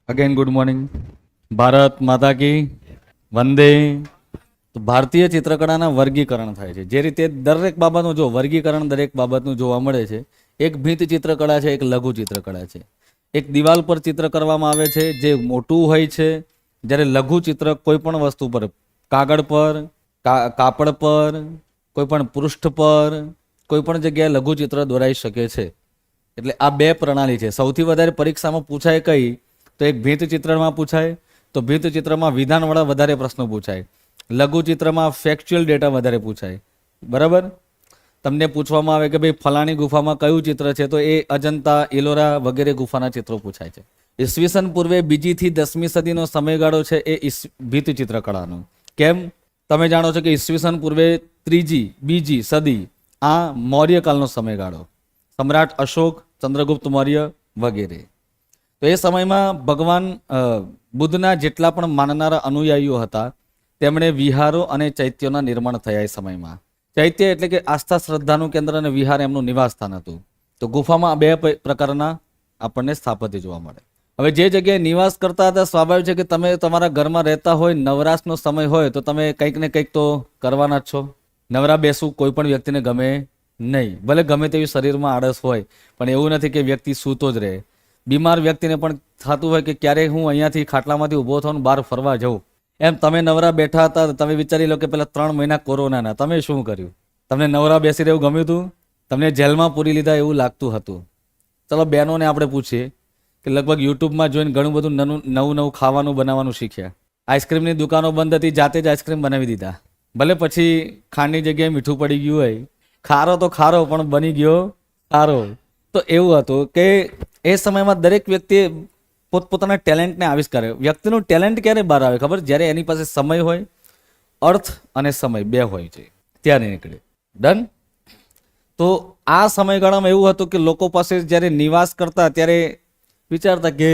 Again good morning. Bharat માતા કી વંદે. તો ભારતીય ચિત્રકળાના વર્ગીકરણ થાય છે. જે રીતે દરેક બાબતનું જો વર્ગીકરણ દરેક બાબતનું જોવા મળે છે. એક ભીંત ચિત્રકળા છે, એક લઘુ ચિત્રકળા છે. એક દિવાલ પર ચિત્ર કરવામાં આવે છે જે મોટું હોય છે, જ્યારે લઘુ ચિત્ર કોઈ પણ વસ્તુ પર, કાગળ પર, કાપડ પર, કોઈ પણ પૃષ્ઠ પર, કોઈ પણ જગ્યાએ લઘુ ચિત્ર દોરાઈ શકે છે. એટલે આ બે પ્રણાલી છે. સૌથી વધારે પરીક્ષામાં પૂછાય કઈ, તો એક ભીંત ચિત્રમાં પૂછાય, તો ભીંત ચિત્રમાં વિધાનવાળા વધારે પ્રશ્નો પૂછાય. લઘુ ચિત્રમાં ફેક્ચ્યુઅલ ડેટા વધારે પૂછાય. બરાબર. તમને પૂછવામાં આવે કે ભાઈ ફલાણી ગુફામાં કયું ચિત્ર છે, તો એ અજંતા, ઇલોરા વગેરે ગુફાના ચિત્રો પૂછાય છે. ઈસવીસન પૂર્વે 2જી થી 10મી સદીનો સમયગાળો છે એ ભીંત ચિત્રકળાનો. કેમ? તમે જાણો છો કે ઈસવીસન પૂર્વે 3જી, 2જી સદી આ મૌર્યકાળનો સમયગાળો, સમ્રાટ અશોક, ચંદ્રગુપ્ત મૌર્ય વગેરે. તો એ સમયમાં ભગવાન બુદ્ધના જેટલા પણ માનનારા અનુયાયીઓ હતા તેમણે વિહારો અને ચૈત્યોના નિર્માણ થયા. એ સમયમાં ચૈત્ય એટલે કે આસ્થા શ્રદ્ધાનું કેન્દ્ર અને વિહાર એમનું નિવાસ સ્થાન હતું. તો ગુફામાં બે પ્રકારના આપણને સ્થાપત્ય જોવા મળે. હવે જે જગ્યાએ નિવાસ કરતા હતા, સ્વાભાવિક છે કે તમે તમારા ઘરમાં રહેતા હોય, નવરાશનો સમય હોય તો તમે કંઈક ને કંઈક તો કરવાના જ છો. નવરા બેસવું કોઈ પણ વ્યક્તિને ગમે નહીં. ભલે ગમે તેવી શરીરમાં આળસ હોય, પણ એવું નથી કે વ્યક્તિ સૂતો જ રહે. બીમાર વ્યક્તિને પણ થતું હોય કે ક્યારેય હું અહીંયાથી ખાટલામાંથી ઊભો થઈને બહાર ફરવા જાઉં. એમ તમે નવરા બેઠા હતા, તમે વિચારી લો કે પેલા 3 મહિના કોરોનાના તમે શું કર્યું? તમને નવરા બેસી રહેવું ગમ્યું હતું? તમને જેલમાં પૂરી લીધા એવું લાગતું હતું? ચલો બહેનોને આપણે પૂછીએ કે લગભગ યુટ્યુબમાં જોઈને ઘણું બધું નવું ખાવાનું બનાવવાનું શીખ્યા. આઈસ્ક્રીમની દુકાનો બંધ હતી, જાતે જ આઈસ્ક્રીમ બનાવી દીધા. ભલે પછી ખાંડની જગ્યાએ મીઠું પડી ગયું હોય, ખારો તો ખારો પણ બની ગયો સારો. તો એવું હતું કે એ સમયમાં દરેક વ્યક્તિએ પોતપોતાના ટેલેન્ટને આવિષ્કાર. વ્યક્તિનું ટેલેન્ટ ક્યારે બહાર આવે ખબર? જ્યારે એની પાસે સમય હોય, અર્થ અને સમય બે હોય છે ત્યારે નીકળે. ડન. તો આ સમયગાળામાં એવું હતું કે લોકો પાસે જ્યારે નિવાસ કરતા ત્યારે વિચારતા કે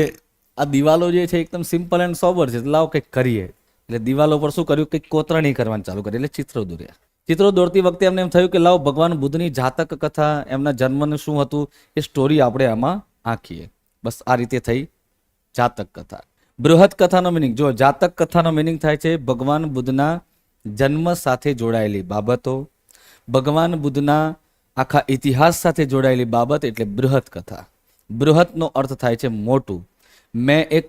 આ દિવાલો જે છે એકદમ સિમ્પલ એન્ડ સોબર છે, લાવો કંઈક કરીએ. એટલે દિવાલો પર શું કર્યું, કંઈક કોતરણી કરવાનું ચાલુ કરી. એટલે ચિત્રો દોર્યા. ચિત્રો દોરતી વખતે એમને એમ થયું કે લાવો ભગવાન બુદ્ધની જાતક કથા, એમના જન્મનું શું હતું એ સ્ટોરી આપણે આમાં આંકીએ. બસ આ રીતે થઈ જાતક કથા. બૃહદ કથાનો મિનિંગ જો, જાતક કથાનો મિનિંગ થાય છે ભગવાન બુદ્ધના જન્મ સાથે જોડાયેલી બાબતો, ભગવાન બુદ્ધના આખા ઇતિહાસ સાથે જોડાયેલી બાબત, એટલે બૃહદ કથા. બૃહદનો અર્થ થાય છે મોટું. મેં એક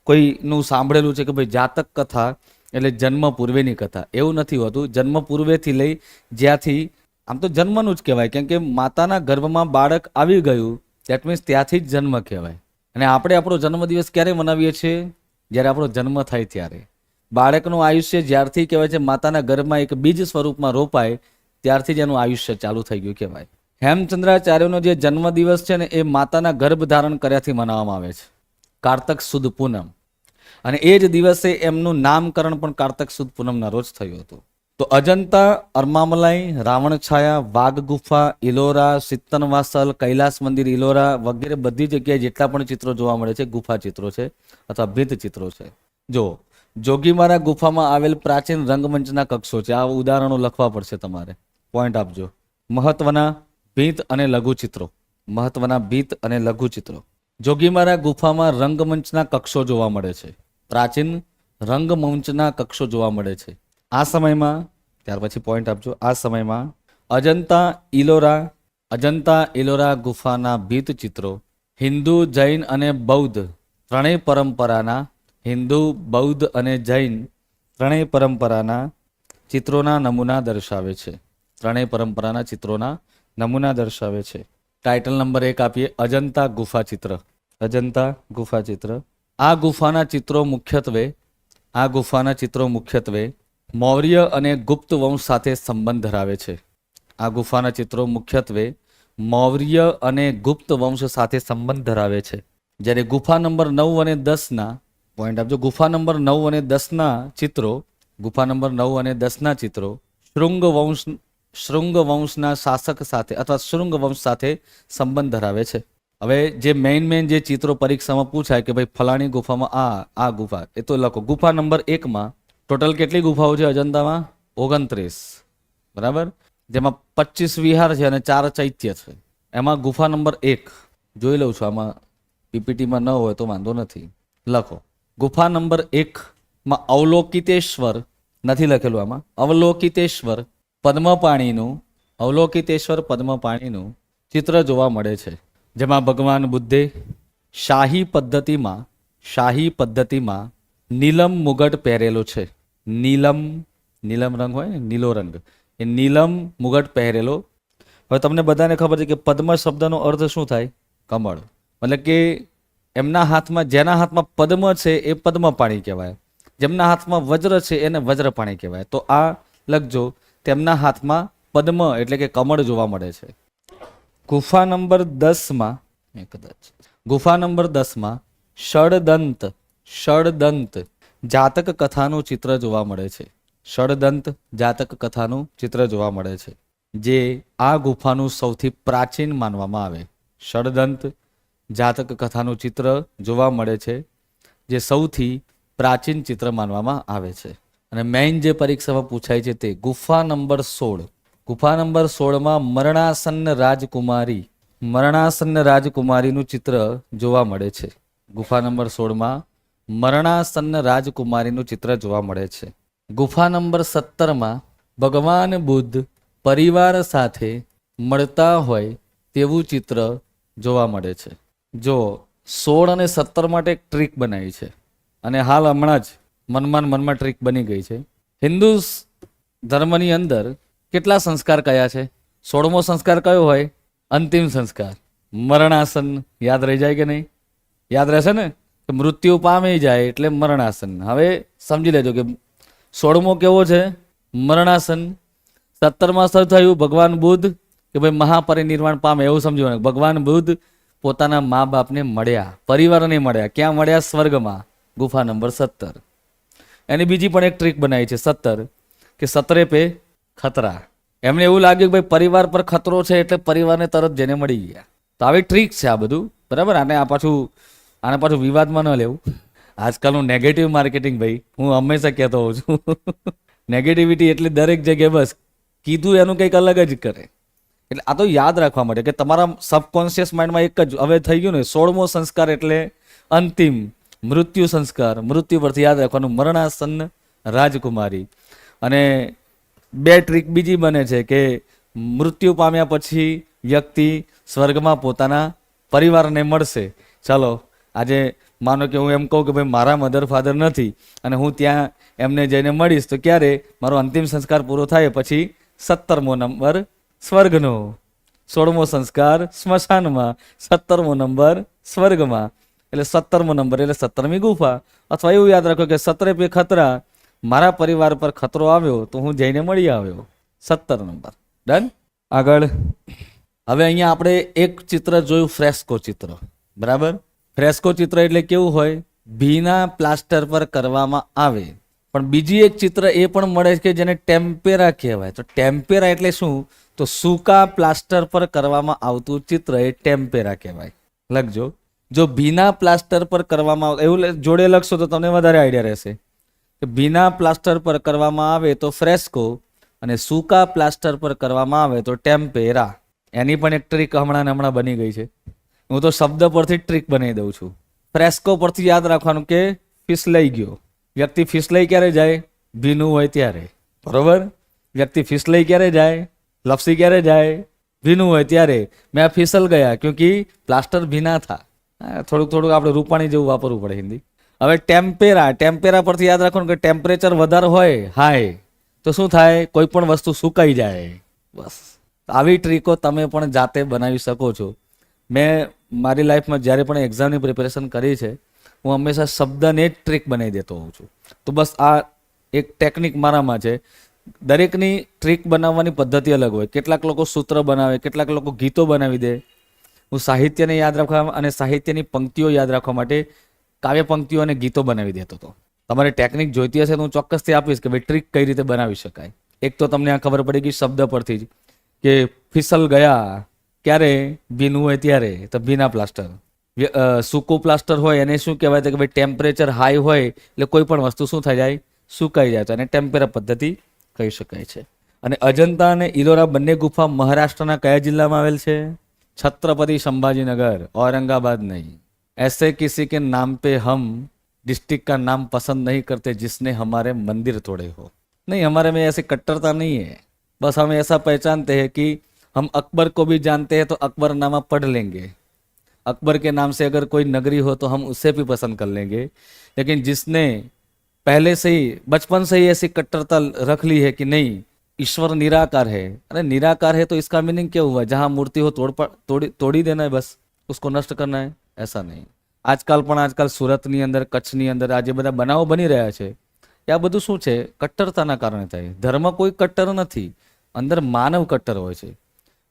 કોઈનું સાંભળેલું છે કે ભાઈ જાતક કથા એટલે જન્મ પૂર્વેની કથા. એવું નથી હોતું. જન્મ પૂર્વેથી લઈ જ્યાંથી, આમ તો જન્મનું જ કહેવાય, કેમ કે માતાના ગર્ભમાં બાળક આવી ગયું દેટ મીન્સ ત્યાંથી જ જન્મ કહેવાય. અને આપણે આપણો જન્મદિવસ ક્યારે મનાવીએ છીએ? જ્યારે આપણો જન્મ થાય ત્યારે. બાળકનું આયુષ્ય જ્યારથી કહેવાય છે માતાના ગર્ભમાં એક બીજ સ્વરૂપમાં રોપાય ત્યારથી જ એનું આયુષ્ય ચાલુ થઈ ગયું કહેવાય. હેમચંદ્રાચાર્યનો જે જન્મદિવસ છે ને એ માતાના ગર્ભ ધારણ કર્યાથી મનાવવામાં આવે છે, કારતક સુદ પૂનમ. અને એ જ દિવસે એમનું નામકરણ પણ કારતક સુદ પૂનમના રોજ થયું હતું. તો અજંતા, અરમામલાઈ, રાવણછાયા, વાઘ ગુફા, ઇલોરા, સિત્તનવાસલ, કૈલાસ મંદિર ઇલોરા વગેરે બધી જગ્યાએ જેટલા પણ ચિત્રો જોવા મળે છે ગુફા ચિત્રો છે અથવા ભીંત ચિત્રો છે. જો જોગીમારા ગુફામાં આવેલ પ્રાચીન રંગમંચના કક્ષો છે. આ ઉદાહરણો લખવા પડશે તમારે, પોઈન્ટ આપજો. મહત્વના ભીંત અને લઘુ ચિત્રો, મહત્વના ભીંત અને લઘુ ચિત્રો. જોગીમારા ગુફામાં રંગમંચના કક્ષો જોવા મળે છે. પ્રાચીન રંગમંચના કક્ષો જોવા મળે છે આ સમયમાં. ત્યાર પછી પોઈન્ટ આપજો. આ સમયમાં અજંતા ઇલોરા ગુફાના ભીંત ચિત્રો હિન્દુ, જૈન અને બૌદ્ધ ત્રણેય પરંપરાના, હિન્દુ, બૌદ્ધ અને જૈન ત્રણેય પરંપરાના ચિત્રોના નમૂના દર્શાવે છે. ત્રણેય પરંપરાના ચિત્રોના નમૂના દર્શાવે છે. ટાઇટલ નંબર 1 આપીએ, અજંતા ગુફા ચિત્ર. અજંતા ગુફા ચિત્ર. આ ગુફાના ચિત્રો મુખ્યત્વે મૌર્ય અને ગુપ્ત વંશ સાથે સંબંધ ધરાવે છે. આ ગુફાના ચિત્રો મુખ્યત્વે મૌર્ય અને ગુપ્ત વંશ સાથે સંબંધ ધરાવે છે. જ્યારે ગુફા નંબર 9 અને 10ના પોઈન્ટ આપજો. ગુફા નંબર 9 અને 10ના ચિત્રો શૃંગ વંશના શાસક સાથે અથવા શૃંગ વંશ સાથે સંબંધ ધરાવે છે. હવે જે મેઇન જે ચિત્રો પરીક્ષામાં પૂછાય કે ભાઈ ફલાણી ગુફામાં આ ગુફા, એ તો લખો. ગુફા નંબર 1માં ટોટલ કેટલી ગુફાઓ છે અજંતામાં? 29. બરાબર. જેમાં 25 વિહાર છે અને 4 ચૈત્ય છે. એમાં ગુફા નંબર 1 જોઈ લઉં છું, આમાં પીપીટીમાં ન હોય તો વાંધો નથી. લખો. ગુફા નંબર 1 માં અવલોકિતેશ્વર નથી લખેલું, આમાં અવલોકિતેશ્વર પદ્મપાણીનું ચિત્ર જોવા મળે છે, જેમાં ભગવાન બુદ્ધે શાહી પદ્ધતિમાં નીલમ મુગટ પહેરેલો છે. નીલમ રંગ હોય ને, નીલો રંગ, એ નીલમ મુગટ પહેરેલો. હવે તમને બધાને ખબર છે કે પદ્મ શબ્દનો અર્થ શું થાય? કમળ. મતલબ કે એમના હાથમાં, જેના હાથમાં પદ્મ છે એ પદ્મપાણી કહેવાય, જેમના હાથમાં વજ્ર છે એને વજ્રપાણી કહેવાય. તો આ લખજો, તેમના હાથમાં પદ્મ એટલે કે કમળ જોવા મળે છે. ગુફા નંબર 10માં ષડદંત જાતક કથાનું ચિત્ર જોવા મળે છે. ષડદંત જાતક કથાનું ચિત્ર જોવા મળે છે, જે આ ગુફાનું સૌથી પ્રાચીન માનવામાં આવે. ષડદંત જાતક કથાનું ચિત્ર જોવા મળે છે, જે સૌથી પ્રાચીન ચિત્ર માનવામાં આવે છે. અને મેઇન જે પરીક્ષામાં પૂછાય છે તે ગુફા નંબર 16માં મરણાસન્ન રાજકુમારીનું ચિત્ર જોવા મળે છે. ગુફા નંબર 16માં મરણાસન્ન રાજકુમારીનું ચિત્ર જોવા મળે છે. ગુફા નંબર 17માં ભગવાન બુદ્ધ પરિવાર સાથે મળતા હોય તેવું ચિત્ર જોવા મળે છે. જો 16 અને 17 માટે એક ટ્રીક બનાવી છે, અને હાલ હમણાં જ મનમાં ટ્રીક બની ગઈ છે. હિન્દુ ધર્મની અંદર કેટલા સંસ્કાર કયા છે? 16મો સંસ્કાર કયો હોય? અંતિમ સંસ્કાર, મરણાસન. યાદ રહી જાય કે નહીં? યાદ રહેશે ને? કે મૃત્યુ પામી જાય એટલે મરણાસન. હવે સમજી લેજો કે 16મો કેવો છે? મરણાસન. 17માં શું થયું? ભગવાન બુદ્ધ કે ભાઈ મહાપરિનિર્વાણ પામે, એવું સમજવાનું. ભગવાન બુદ્ધ પોતાના મા બાપને મળ્યા, પરિવારને મળ્યા. ક્યાં મળ્યા? સ્વર્ગમાં. ગુફા નંબર 17. એની બીજી પણ એક ટ્રીક બનાવી છે 17, કે 17 પે ખતરા. એમને એવું લાગ્યું કે ભાઈ પરિવાર પર ખતરો છે એટલે પરિવારને તરત જઈને મળી ગયા. તો આવી ટ્રીક છે આ બધું, બરાબર. આને પાછું વિવાદમાં ન લેવું. આજકાલનું નેગેટિવ માર્કેટિંગ, ભાઈ હું હંમેશા કહેતો હોઉં છું, નેગેટિવિટી એટલે દરેક જગ્યાએ બસ કીધું એનું કંઈક અલગ જ કરે. એટલે આ તો યાદ રાખવા માટે કે તમારા સબકોન્શિયસ માઇન્ડમાં એક જ હવે થઈ ગયું ને, 16મો સંસ્કાર એટલે અંતિમ મૃત્યુ સંસ્કાર. મૃત્યુ પરથી યાદ રાખવાનું મરણાસન્ન રાજકુમારી. અને 2 ટ્રીક બીજી બને છે કે મૃત્યુ પામ્યા પછી વ્યક્તિ સ્વર્ગમાં પોતાના પરિવારને મળશે. ચાલો, આજે માનો કે હું એમ કહું કે ભાઈ મારા મધર ફાધર નથી અને હું ત્યાં એમને જઈને મળીશ, તો ક્યારે? મારો અંતિમ સંસ્કાર પૂરો થાય પછી 17મો નંબર સ્વર્ગનો, 16મો સંસ્કાર સ્મશાનમાં, 17મો નંબર સ્વર્ગમાં. એટલે 17મો નંબર એટલે 17મી ગુફા. અથવા એવું યાદ રાખો કે 17 પે ખતરા, મારા પરિવાર પર ખતરો આવ્યો તો હું જઈને મળી આવ્યો. 17 નંબર. ડન. આગળ હવે અહીંયા આપણે એક ચિત્ર જોયું, ફ્રેસ્કો ચિત્ર, બરાબર. ફ્રેસ્કો ચિત્ર એટલે કેવું હોય? ભીના પ્લાસ્ટર પર કરવામાં આવે. પણ બીજી એક ચિત્ર એ પણ મળે છે કે જેને ટેમ્પેરા કહેવાય. તો ટેમ્પેરા એટલે શું? તો સૂકા પ્લાસ્ટર પર કરવામાં આવતું ચિત્ર એ ટેમ્પેરા કહેવાય. લખજો. જો ભીના પ્લાસ્ટર પર કરવામાં આવે એવું જોડે લખશો તો તમને વધારે આઈડિયા રહેશે. કે ભીના પ્લાસ્ટર પર કરવામાં આવે તો ફ્રેસ્કો, અને સૂકા પ્લાસ્ટર પર કરવામાં આવે તો ટેમ્પેરા. એની પણ એક ટ્રીક હમણાં બની ગઈ છે. હું તો શબ્દ પરથી ટ્રીક બનાવી દઉં છું. ફ્રેસ્કો પરથી યાદ રાખવાનું કે ફિસલાઈ ગયો. વ્યક્તિ ફિસલાઈ ક્યારે જાય? ભીનું હોય ત્યારે, બરોબર. વ્યક્તિ ફિસલાઈ ક્યારે જાય? લપસી ક્યારે જાય? ભીનું હોય ત્યારે. મેં ફિસલ ગયા ક્યોંકि પ્લાસ્ટર ભીના થા. થોડુંક આપણે રૂપાણી જેવું વાપરવું પડે હિન્દી. હવે ટેમ્પેરા પરથી યાદ રાખવાનું કે ટેમ્પરેચર વધારે હોય, હાઈ, તો શું થાય? કોઈ પણ વસ્તુ સુકાઈ જાય. બસ આવી ટ્રીકો તમે પણ જાતે બનાવી શકો છો. મેં મારી લાઈફમાં જ્યારે પણ એક્ઝામની પ્રિપેરેશન કરી છે, હું હંમેશા શબ્દને જ ટ્રીક બનાવી દેતો હોઉં છું. તો બસ આ એક ટેકનિક મારામાં છે. દરેકની ટ્રીક બનાવવાની પદ્ધતિ અલગ હોય. કેટલાક લોકો સૂત્ર બનાવે, કેટલાક લોકો ગીતો બનાવી દે. હું સાહિત્યને યાદ રાખવા અને સાહિત્યની પંક્તિઓ યાદ રાખવા માટે કાવ્ય પંક્તિઓ અને ગીતો બનાવી દેતો હતો. તમારે ટેકનિક જોઈતી હશે તો હું ચોક્કસથી આપીશ કે ભાઈ ટ્રીક કઈ રીતે બનાવી શકાય. એક તો તમને આ ખબર પડી ગઈ શબ્દ પરથી જ કે ફિસલ ગયા ક્યારે? ભીનું હોય ત્યારે, તો ભીના પ્લાસ્ટર. સૂકું પ્લાસ્ટર હોય એને શું કહેવાય? તો કે ભાઈ ટેમ્પરેચર હાઈ હોય એટલે કોઈ પણ વસ્તુ શું થઈ જાય? સુકાઈ જાય. તો એને ટેમ્પેરા પદ્ધતિ કહી શકાય છે. અને અજંતા અને ઇલોરા બંને ગુફા મહારાષ્ટ્રના કયા જિલ્લામાં આવેલ છે? છત્રપતિ સંભાજીનગર, ઔરંગાબાદ નહીં. ऐसे किसी के नाम पे हम डिस्ट्रिक्ट का नाम पसंद नहीं करते जिसने हमारे मंदिर तोड़े हो। नहीं, हमारे में ऐसी कट्टरता नहीं है, बस हम ऐसा पहचानते हैं कि हम अकबर को भी जानते हैं तो अकबरनामा पढ़ लेंगे, अकबर के नाम से अगर कोई नगरी हो तो हम उसे भी पसंद कर लेंगे। लेकिन जिसने पहले से ही बचपन से ही ऐसी कट्टरता रख ली है कि नहीं ईश्वर निराकार है, अरे निराकार है तो इसका मीनिंग क्या हुआ, जहां मूर्ति हो तोड़ी देना है, बस उसको नष्ट करना है, ऐसा नहीं। આજકાલ સુરતની અંદર કચ્છની અંદર આ જે બધા બનાવો બની રહ્યા છે એ આ બધું શું છે, કટ્ટરતાના કારણે થાય। ધર્મ કોઈ કટ્ટર નથી, અંદર માનવ કટ્ટર હોય છે।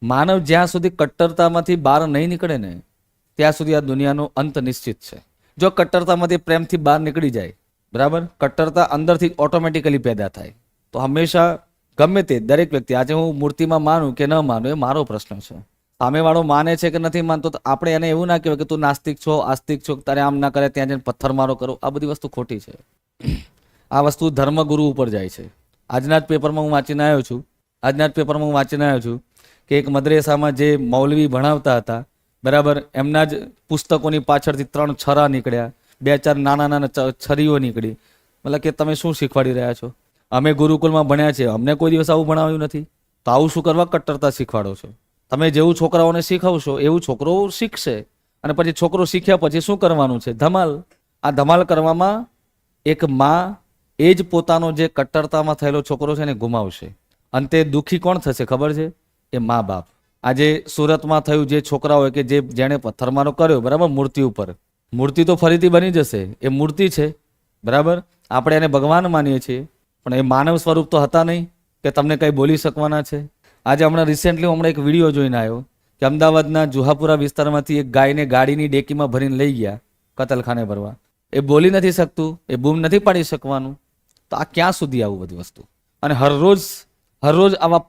માનવ જ્યાં સુધી કટ્ટરતામાંથી બહાર નહીં નીકળે ને ત્યાં સુધી આ દુનિયાનો અંત નિશ્ચિત છે। જો કટ્ટરતામાંથી પ્રેમથી બહાર નીકળી જાય, બરાબર, કટ્ટરતા અંદરથી ઓટોમેટિકલી પેદા થાય તો હંમેશા ગમે તે દરેક વ્યક્તિ, આજે હું મૂર્તિમાં માનું કે ન માનું એ મારો પ્રશ્ન છે, સામેવાળો માને છે કે નથી માનતો તો આપણે એને એવું ના કહેવાય કે તું નાસ્તિક છો, આસ્તિક છો, તારે આમ ના કરે ત્યાં જઈને પથ્થર મારો કરો, આ બધી વસ્તુ ખોટી છે। આ વસ્તુ ધર્મગુરુ ઉપર જાય છે। આજના જ પેપરમાં હું વાંચીને આવ્યો છું કે એક મદ્રેસામાં જે મૌલવી ભણાવતા હતા, બરાબર, એમના જ પુસ્તકોની પાછળથી 3 છરા નીકળ્યા, 2-4 નાના છરીઓ નીકળી। મતલબ કે તમે શું શીખવાડી રહ્યા છો? અમે ગુરુકુલમાં ભણ્યા છે, અમને કોઈ દિવસ આવું ભણાવ્યું નથી, તો આવું શું કરવા કટ્ટરતા શીખવાડો છો? તમે જેવું છોકરાઓને શીખવશો એવું છોકરો શીખશે, અને પછી છોકરો શીખ્યા પછી શું કરવાનું છે? ધમાલ। આ ધમાલ કરવામાં એક માં એ જ પોતાનો જે કટ્ટરતામાં થયેલો છોકરો છે એને ગુમાવશે। અંતે દુઃખી કોણ થશે ખબર છે? એ મા બાપ। આજે સુરતમાં થયું જે છોકરાઓએ કે જેણે પથ્થરમારો કર્યો, બરાબર, મૂર્તિ ઉપર, મૂર્તિ તો ફરીથી બની જશે, એ મૂર્તિ છે, બરાબર, આપણે એને ભગવાન માનીએ છીએ, પણ એ માનવ સ્વરૂપ તો હતા નહીં કે તમને કંઈ બોલી શકવાના છે। આજે હમણાં એક વિડીયો જોઈને આવ્યો કે અમદાવાદના જુહાપુરા વિસ્તારમાંથી એક ગાયને ગાડીની ડેકીમાં ભરીને લઈ ગયા કતલખાને ભરવા। એ બોલી નથી શકતું, એ બૂમ નથી પાડી શકવાનું, તો આ ક્યાં સુધી આવું બધી વસ્તુ? અને હરરોજ આવા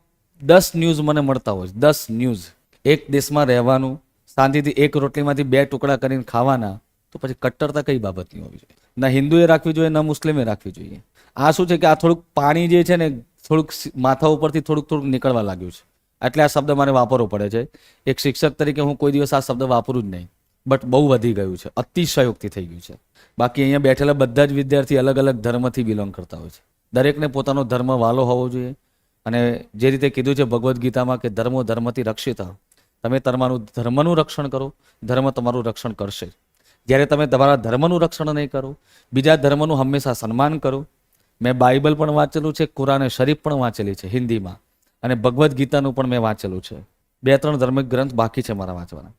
10 ન્યૂઝ મને મળતા હોય, 10 ન્યૂઝ। એક દેશમાં રહેવાનું, શાંતિથી એક રોટલીમાંથી 2 ટુકડા કરીને ખાવાના, તો પછી કટ્ટરતા કઈ બાબતની હોવી જોઈએ? ના હિન્દુએ રાખવી જોઈએ, ના મુસ્લિમે રાખવી જોઈએ। આ શું છે કે આ થોડુંક પાણી જે છે ને થોડુંક માથા ઉપરથી થોડુંક નીકળવા લાગ્યું છે, એટલે આ શબ્દ મારે વાપરવો પડે છે। એક શિક્ષક તરીકે હું કોઈ દિવસ આ શબ્દ વાપરું જ નહીં, બટ બહુ વધી ગયું છે, અતિશયોક્તિ થઈ ગયું છે। બાકી અહીંયા બેઠેલા બધા જ વિદ્યાર્થી અલગ અલગ ધર્મથી બિલોંગ કરતા હોય છે, દરેકને પોતાનો ધર્મ વાલો હોવો જોઈએ। અને જે રીતે કીધું છે ભગવદ્ ગીતામાં કે ધર્મો ધર્મથી રક્ષિત, તમે તમારું ધર્મનું રક્ષણ કરો, ધર્મ તમારું રક્ષણ કરશે। જ્યારે તમે તમારા ધર્મનું રક્ષણ નહીં કરો, બીજા ધર્મનું હંમેશા સન્માન કરો। મેં બાઇબલ પણ વાંચેલું છે, કુરાને શરીફ પણ વાંચેલી છે હિન્દીમાં, અને ભગવદ્ ગીતાનું પણ મેં વાંચેલું છે। 2-3 ધાર્મિક ગ્રંથ બાકી છે મારા વાંચવાના।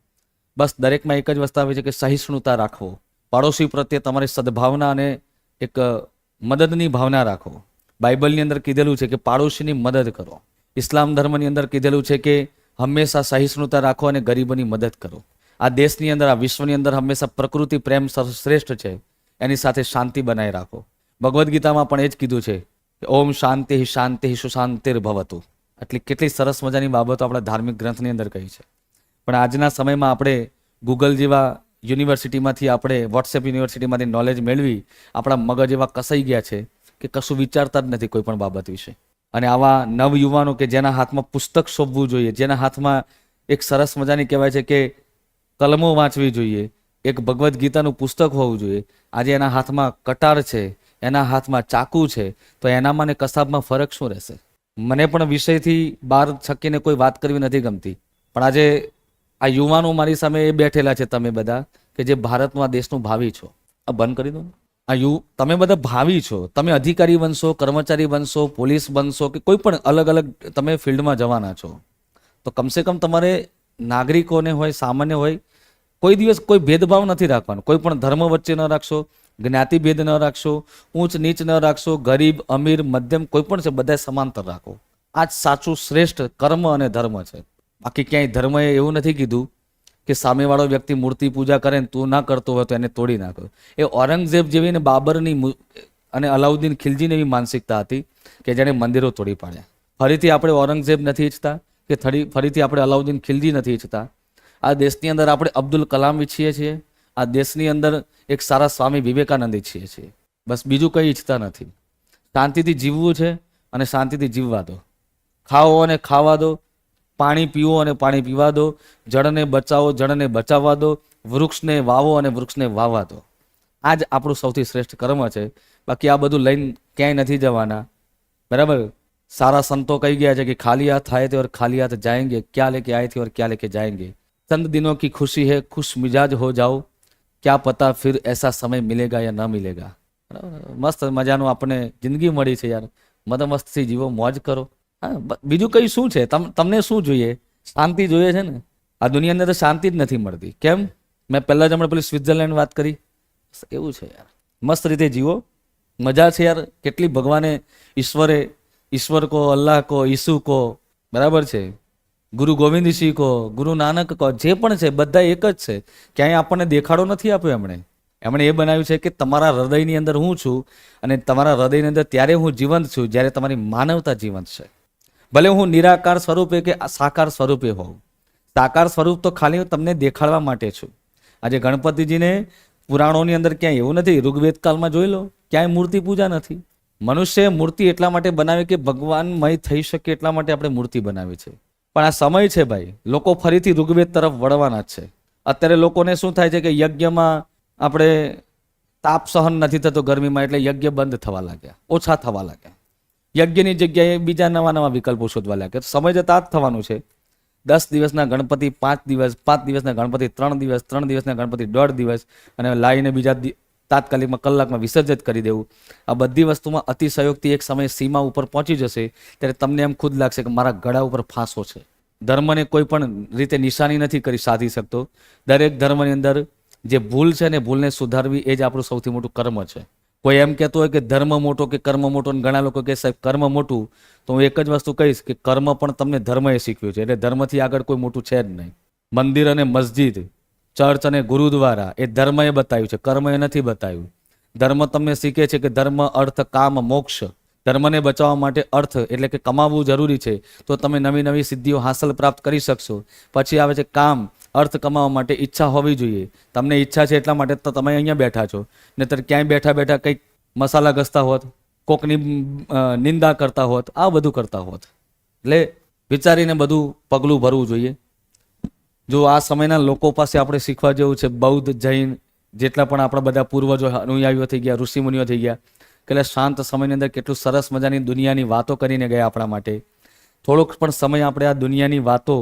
બસ દરેકમાં એક જ વસ્તુ આવે છે કે સહિષ્ણુતા રાખવો, પાડોશી પ્રત્યે તમારી સદભાવના અને એક મદદની ભાવના રાખો। બાઇબલની અંદર કીધેલું છે કે પાડોશીની મદદ કરો। ઇસ્લામ ધર્મની અંદર કીધેલું છે કે હંમેશા સહિષ્ણુતા રાખો અને ગરીબોની મદદ કરો। આ દેશની અંદર, આ વિશ્વની અંદર હંમેશા પ્રકૃતિ પ્રેમ શ્રેષ્ઠ છે, એની સાથે શાંતિ બનાવી રાખો। ભગવદ્ ગીતામાં પણ એ જ કીધું છે કે ઓમ શાંતિ શાંતિ સુશાંતિર્ભવતુ। એટલી કેટલી સરસ મજાની બાબતો આપણા ધાર્મિક ગ્રંથની અંદર કહી છે। પણ આજના સમયમાં આપણે ગૂગલ જેવા યુનિવર્સિટીમાંથી, આપણે વોટ્સએપ યુનિવર્સિટીમાંથી નોલેજ મેળવી આપણા મગજ એવા કસાઈ ગયા છે કે કશું વિચારતા જ નથી કોઈ પણ બાબત વિશે। અને આવા નવયુવાનો કે જેના હાથમાં પુસ્તક શોભવું જોઈએ, જેના હાથમાં એક સરસ મજાની કહેવાય છે કે કલમો વાંચવી જોઈએ, એક ભગવદ્ ગીતાનું પુસ્તક હોવું જોઈએ, આજે એના હાથમાં કટાર છે, એના હાથમાં ચાકુ છે, તો એનામાં ને કસાબમાં ફરક શું રહેશે? મને પણ વિષયથી બહાર છકીને કોઈ વાત કરવી નથી ગમતી, પણ આજે આ યુવાનો મારી સામે એ બેઠેલા છે, તમે બધા કે જે ભારતમાં દેશનું ભાવિ છો, આ બંધ કરી દો ને। તમે બધા ભાવિ છો, તમે અધિકારી બનશો, કર્મચારી બનશો, પોલીસ બનશો, કે કોઈ પણ અલગ અલગ તમે ફિલ્ડમાં જવાના છો, તો કમસે કમ તમારે નાગરિકોને હોય, સામાન્ય હોય, કોઈ દિવસ કોઈ ભેદભાવ નથી રાખવાનો। કોઈ પણ ધર્મ વચ્ચે ન રાખશો, જ્ઞાતિ ભેદ ન રાખશો, ઊંચ નીચ ન રાખશો, ગરીબ અમીર મધ્યમ કોઈ પણ છે, બધા સમાંતર રાખો। આ જ સાચું શ્રેષ્ઠ કર્મ અને ધર્મ છે। બાકી ક્યાંય ધર્મએ એવું નથી કીધું કે સામેવાળો વ્યક્તિ મૂર્તિ પૂજા કરે ને તું ના કરતો હોય તો એને તોડી નાખો। એ ઔરંગઝેબ જેવી ને બાબરની અને અલાઉદ્દીન ખિલજીની એવી માનસિકતા હતી કે જેણે મંદિરો તોડી પાડ્યા। ફરીથી આપણે ઔરંગઝેબ નથી ઈચ્છતા કે ફરીથી આપણે અલાઉદ્દીન ખિલજી નથી ઈચ્છતા। આ દેશની અંદર આપણે અબ્દુલ કલામ ઈચ્છીએ છીએ, આ દેશની અંદર એક સારા સ્વામી વિવેકાનંદ ઈચ્છીએ છીએ, બસ બીજું કંઈ ઈચ્છતા નથી। શાંતિથી જીવવું છે અને શાંતિથી જીવવા દો, ખાઓ અને ખાવા દો, પાણી પીવો અને પાણી પીવા દો, જળને બચાવો, જળને બચાવવા દો, વૃક્ષને વાવો અને વૃક્ષને વાવવા દો। આ જ આપણું સૌથી શ્રેષ્ઠ કર્મ છે. બાકી આ બધું લઈને ક્યાંય નથી જવાના. બરાબર. सारा संतों कही गया है कि खाली हाथ आए थे और खाली हाथ जाएंगे, क्या लेके आए थे और क्या लेके जाएंगे. चंद दिनों की खुशी है, खुश मिजाज हो जाओ, क्या पता फिर ऐसा समय मिलेगा या ना मिलेगा. મસ્ત મજાનું આપણે જિંદગી મળી છે યાર, મસ્તી જીવો, મોજ કરો. હા, બીજું કઈ શું છે? તમને શું જોઈએ? શાંતિ જોઈએ છે ને. આ દુનિયાની અંદર શાંતિ જ નથી મળતી. કેમ? મેં પહેલા જ હમણાં પેલી સ્વિટ્ઝરલેન્ડ વાત કરી, એવું છે યાર. મસ્ત રીતે જીવો, મજા છે યાર. કેટલી ભગવાને ईश्वर को, अल्लाह को, ईसु को, बराबर છે, ગુરુ ગોવિંદ સિંહ કો, ગુરુ નાનક કો, જે પણ છે બધા એક જ છે. ક્યાંય આપણને દેખાડો નથી આપ્યો એમણે એ બનાવ્યું છે કે તમારા હૃદયની અંદર હું છું અને તમારા હૃદયની અંદર ત્યારે હું જીવંત છું જ્યારે તમારી માનવતા જીવંત છે. ભલે હું નિરાકાર સ્વરૂપે કે સાકાર સ્વરૂપે હોઉં. સાકાર સ્વરૂપ તો ખાલી તમને દેખાડવા માટે છું. આજે ગણપતિજીને પુરાણોની અંદર ક્યાંય એવું નથી, ઋગ્વેદ કાળમાં જોઈ લો, ક્યાંય મૂર્તિ પૂજા નથી. મનુષ્ય મૂર્તિ એટલા માટે બનાવે કે ભગવાનમય થઈ શકે, એટલા માટે આપણે મૂર્તિ બનાવી છે. પણ આ સમય છે ભાઈ, લોકો ફરીથી ઋગ્વેદ તરફ વળવાના જ છે. અત્યારે લોકોને શું થાય છે કે યજ્ઞમાં આપણે તાપ સહન નથી થતો ગરમીમાં, એટલે યજ્ઞ બંધ થવા લાગ્યા, ઓછા થવા લાગ્યા. યજ્ઞની જગ્યાએ બીજા નવા વિકલ્પો શોધવા લાગ્યા. સમય જતા જ થવાનું છે. 10 દિવસના ગણપતિ 5 દિવસ, 5 દિવસના ગણપતિ 3 દિવસ, 3 દિવસના ગણપતિ 1.5 દિવસ, અને લાવીને બીજા તાત્કાલિકમાં કલાકમાં વિસર્જિત કરી દેવું. આ બધી વસ્તુમાં અતિશયોક્તિ એક સમયે સીમા ઉપર પહોંચી જશે ત્યારે તમને એમ ખુદ લાગશે કે મારા ગળા ઉપર ફાંસો છે. ધર્મને કોઈ પણ રીતે નિશાની નથી કરી સાધી શકતો. દરેક ધર્મની અંદર જે ભૂલ છે ને ભૂલને સુધારવી એ જ આપણું સૌથી મોટું કર્મ છે. કોઈ એમ કહેતો હોય કે ધર્મ મોટો કે કર્મ મોટો, અને ઘણા લોકો કહે સાહેબ કર્મ મોટું, તો હું એક જ વસ્તુ કહીશ કે કર્મ પણ તમને ધર્મએ શીખવ્યું છે, એટલે ધર્મથી આગળ કોઈ મોટું છે જ નહીં. મંદિર અને મસ્જિદ, ચર્ચ અને ગુરુદ્વારા એ ધર્મએ બતાવ્યું છે, કર્મએ નથી બતાવ્યું. ધર્મ તમને શીખે છે કે ધર્મ, અર્થ, કામ, મોક્ષ. ધર્મને બચાવવા માટે અર્થ એટલે કે કમાવવું જરૂરી છે, તો તમે નવી સિદ્ધિઓ હાંસલ પ્રાપ્ત કરી શકશો. પછી આવે છે કામ. અર્થ કમાવા માટે ઈચ્છા હોવી જોઈએ. તમને ઈચ્છા છે એટલા માટે તો તમે અહીંયા બેઠા છો, નહીતર ક્યાંય બેઠા બેઠા કંઈક મસાલા ઘસતા હોત, કોકની નિંદા કરતા હોત, આ બધું કરતા હોત. એટલે વિચારીને બધું પગલું ભરવું જોઈએ. જો આ સમયના લોકો પાસે આપણે શીખવા જેવું છે, બૌદ્ધ, જૈન, જેટલા પણ આપણા બધા પૂર્વજો અનુયાયીઓ થઈ ગયા, ઋષિમુનિઓ થઈ ગયા, કે શાંત સમયની અંદર કેટલું સરસ મજાની દુનિયાની વાતો કરીને ગયા આપણા માટે. થોડોક પણ સમય આપણે આ દુનિયાની વાતો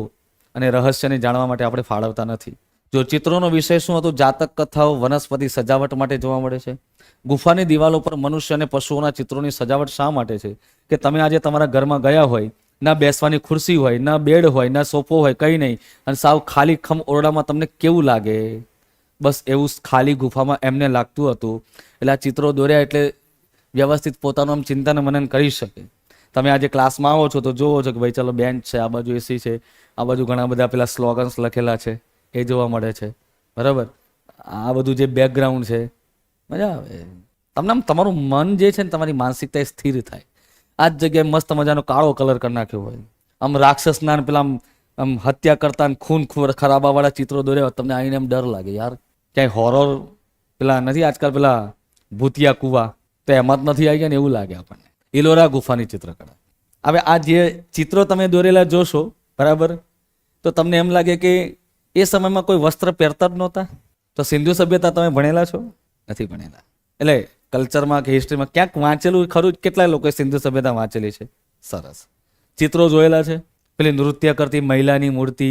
અને રહસ્યને જાણવા માટે આપણે ફાળવતા નથી. જો ચિત્રોનો વિષય શું હતો? જાતક કથાઓ, વનસ્પતિ સજાવટ માટે જોવા મળે છે. ગુફાની દિવાલો પર મનુષ્ય અને પશુઓના ચિત્રોની સજાવટ શા માટે છે? કે તમે આજે તમારા ઘરમાં ગયા હોય, ના બેસવાની ખુરશી હોય, ના બેડ હોય, ના સોફો હોય, કંઈ નહીં, અને સાવ ખાલી ખમ ઓરડામાં તમને કેવું લાગે? બસ એવું ખાલી ગુફામાં એમને લાગતું હતું. એટલે આ ચિત્રો દોર્યા એટલે વ્યવસ્થિત પોતાનું આમ ચિંતન મનન કરી શકે. તમે આજે ક્લાસમાં આવો છો તો જોવો છો કે ભાઈ ચલો બેન્ચ છે, આ બાજુ એસી છે, આ બાજુ ઘણા બધા પેલા સ્લોગન્સ લખેલા છે એ જોવા મળે છે. બરાબર. આ બધું જે બેકગ્રાઉન્ડ છે, મજા આવે તમને. આમ તમારું મન જે છે ને, તમારી માનસિકતા સ્થિર થાય. આ જ જગ્યાએ મસ્ત મજાનો કાળો કલર કરી નાખ્યો હોય, આમ રાક્ષસના પેલા આમ હત્યા કરતા ખૂન ખરાબાવાળા ચિત્રો દોર્યા હોય, તમને આવીને એમ ડર લાગે યાર. ક્યાંય હોરર પેલા નથી આજકાલ પેલા ભૂતિયા કુવા, તો એમાં જ નથી આવી ગયા ને એવું લાગે આપણને. ઇલોરા ગુફાની ચિત્રકળા. હવે આ જે ચિત્રો તમે દોરેલા જોશો, બરાબર, તો તમને એમ લાગે કે એ સમયમાં કોઈ વસ્ત્ર પહેરતા જ નહોતા. તો સિંધુ સભ્યતા તમે ભણેલા છો? નથી ભણેલા. એટલે કલ્ચરમાં કે હિસ્ટ્રીમાં ક્યાંક વાંચેલું ખરું? કેટલા લોકોએ સિંધુ સભ્યતા વાંચેલી છે? સરસ. ચિત્રો જોયેલા છે? પેલી નૃત્ય કરતી મહિલાની મૂર્તિ,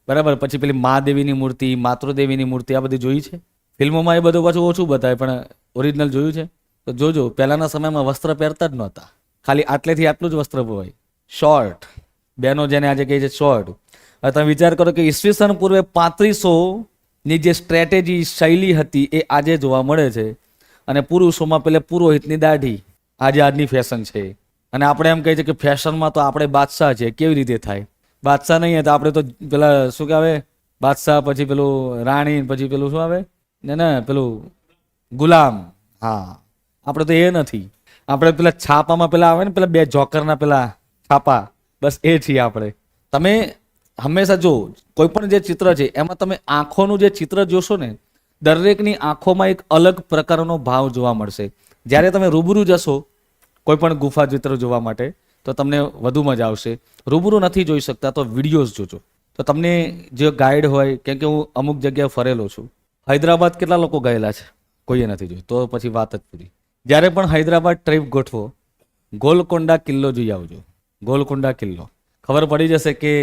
બરાબર, પછી પેલી મહાદેવીની મૂર્તિ, માતૃદેવીની મૂર્તિ, આ બધી જોઈ છે? ફિલ્મોમાં એ બધું પાછું ઓછું બતાવે, પણ ઓરિજિનલ જોયું છે? તો જોજો, પહેલાના સમયમાં વસ્ત્ર પહેરતા જ નહોતા. ખાલી આટલેથી આટલું જ વસ્ત્ર હોય, શોર્ટ. બહેનો જેને આજે કહે છે શોર્ટ. હવે તમે વિચાર કરો કે ઈસવીસન પૂર્વે 3500ની જે સ્ટ્રેટેજી શૈલી હતી એ આજે જોવા મળે છે. અને પુરુષોમાં પેલે પુરોહિતની દાઢી આજે આજની ફેશન છે. અને આપણે એમ કહીએ છીએ કે ફેશનમાં તો આપણે બાદશાહ છે. કેવી રીતે થાય? બાદશાહ નહીં તો આપણે તો પેલા શું કહેવાય, બાદશાહ, પછી પેલું રાણી, પછી પેલું શું આવે ને પેલું ગુલામ. હા, આપણે તો એ નથી. આપણે પેલા છાપામાં પેલા આવે ને પેલા 2 જોકરના પેલા છાપા, બસ એ છીએ આપણે. તમે હંમેશા જો કોઈ પણ જે ચિત્ર છે એમાં તમે આંખોનું જે ચિત્ર જોશો ને, દરેકની આંખોમાં એક અલગ પ્રકારનો ભાવ જોવા મળશે. જ્યારે તમે રૂબરૂ જશો કોઈ પણ ગુફા ચિત્ર જોવા માટે તો તમને વધુ મજા આવશે. રૂબરૂ નથી જોઈ શકતા તો વિડીયોઝ જોજો, તો તમને જે ગાઈડ હોય, કેમ કે હું અમુક જગ્યાએ ફરેલો છું. હૈદરાબાદ કેટલા લોકો ગયેલા છે? કોઈએ નથી જોયું, તો પછી વાત જ પૂરી. જ્યારે પણ હૈદરાબાદ ટ્રીપ ગોઠવો, ગોલકોંડા કિલ્લો જોઈ આવજો. ગોલકોંડા કિલ્લો ખબર પડી જશે કે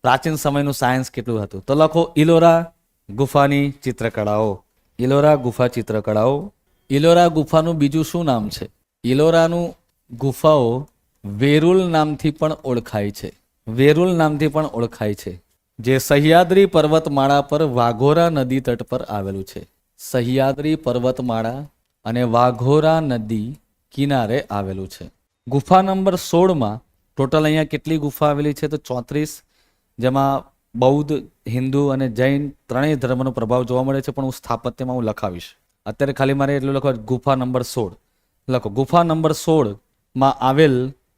પ્રાચીન સમયનું સાયન્સ કેટલું હતું. તો લખો ઇલોરા ગુફાની ચિત્રકળાઓ. ઇલોરા ગુફા ચિત્રકળાઓ. ઇલોરા ગુફાનું બીજું શું નામ છે? ઇલોરાનું ગુફાઓ વેરુલ નામથી પણ ઓળખાય છે. વેરુલ નામથી પણ ઓળખાય છે, જે સહ્યાદ્રી પર્વતમાળા પર વાઘોરા નદી તટ પર આવેલું છે. સહ્યાદ્રી પર્વતમાળા અને વાઘોરા નદી કિનારે આવેલું છે. ગુફા નંબર 16માં ટોટલ અહીંયા કેટલી ગુફા આવેલી છે? તો 34, જેમાં બૌદ્ધ, હિન્દુ અને જૈન ત્રણેય ધર્મનો પ્રભાવ જોવા મળે છે. પણ હું સ્થાપત્યમાં હું લખાવીશ. અત્યારે ખાલી મારે એટલું લખવા, ગુફા નંબર 16 લખો. ગુફા નંબર 16માં આવેલ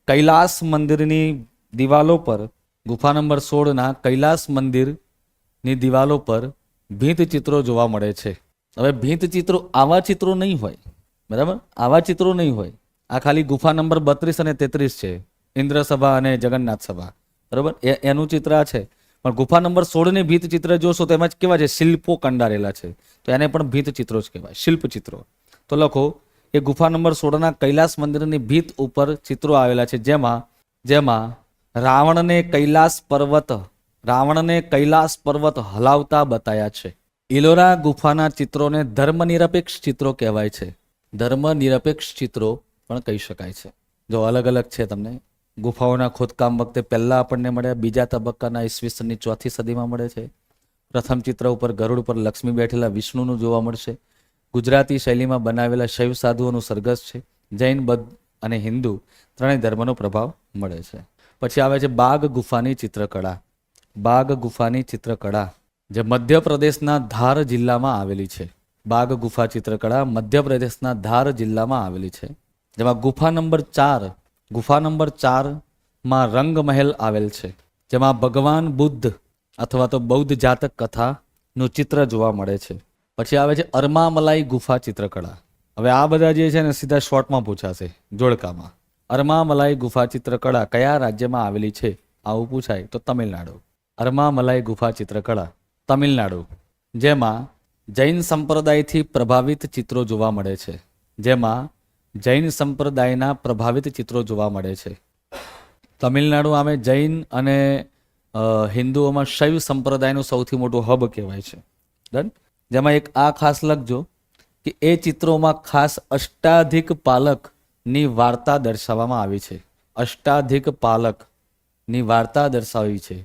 કૈલાસ મંદિરની દિવાલો પર, ગુફા નંબર 16ના કૈલાસ મંદિરની દિવાલો પર ભીંત ચિત્રો જોવા મળે છે. હવે ભીંત ચિત્રો આવા ચિત્રો નહીં હોય, બરાબર? આવા ચિત્રો નહીં હોય. આ ખાલી ગુફા નંબર 32 અને 33 છે, ઇન્દ્ર સભા અને જગન્નાથ સભા, બરાબર? એનું ચિત્ર આ છે. પણ ગુફા નંબર 16ની ભીંત ચિત્ર જોશો તો એમાં જ કેવા છે? શિલ્પો કંડારેલા છે, તો એને પણ ભીંત ચિત્રો જ કહેવાય, શિલ્પ ચિત્રો. તો લખો એ ગુફા નંબર 16ના કૈલાસ મંદિરની ભીંત ઉપર ચિત્રો આવેલા છે, જેમાં રાવણને કૈલાસ પર્વત હલાવતા બતાયા છે. ઇલોરા ગુફાના ચિત્રોને ધર્મનિરપેક્ષ ચિત્રો કહેવાય છે. ધર્મનિરપેક્ષ ચિત્રો પણ કહી શકાય છે. જો અલગ અલગ છે તમને. ગુફાઓના ખોદકામ વખતે પહેલા આપણને મળ્યા, બીજા તબક્કાના ઈસવીસનની 4થી સદીમાં મળે છે. પ્રથમ ચિત્ર ઉપર ગરુડ ઉપર લક્ષ્મી બેઠેલા વિષ્ણુનું જોવા મળશે. ગુજરાતી શૈલીમાં બનાવેલા શૈવ સાધુઓનું સરઘસ છે. જૈન, બૌદ્ધ અને હિન્દુ ત્રણેય ધર્મનો પ્રભાવ મળે છે. પછી આવે છે બાગ ગુફાની ચિત્રકળા. બાગ ગુફાની ચિત્રકળા જે મધ્યપ્રદેશના ધાર જિલ્લામાં આવેલી છે. બાગ ગુફા ચિત્રકળા મધ્યપ્રદેશના ધાર જિલ્લામાં આવેલી છે. જેમાં ગુફા નંબર 4માં રંગ મહેલ આવેલ છે, જેમાં ભગવાન બુદ્ધ અથવા તો બૌદ્ધ જાતક કથાનું ચિત્ર જોવા મળે છે. પછી આવે છે અરમામલાઈ ગુફા ચિત્રકળા. હવે આ બધા જે છે ને સીધા શોર્ટમાં પૂછાશે જોડકામાં. અરમામલાઈ ગુફા ચિત્રકળા કયા રાજ્યમાં આવેલી છે આવું પૂછાય તો તમિલનાડુ. અરમામલાઈ ગુફા ચિત્રકળા તમિલનાડુ, જેમાં જૈન સંપ્રદાયથી પ્રભાવિત ચિત્રો જોવા મળે છે. જેમાં જૈન સંપ્રદાયના પ્રભાવિત ચિત્રો જોવા મળે છે. તમિલનાડુ આમે જૈન અને હિન્દુઓમાં શૈવ સંપ્રદાયનું સૌથી મોટું હબ કહેવાય છે. ડન. જેમાં એક આ ખાસ લખજો કે એ ચિત્રોમાં ખાસ અષ્ટાધિક પાલકની વાર્તા દર્શાવવામાં આવી છે. અષ્ટાધિક પાલકની વાર્તા દર્શાવી છે.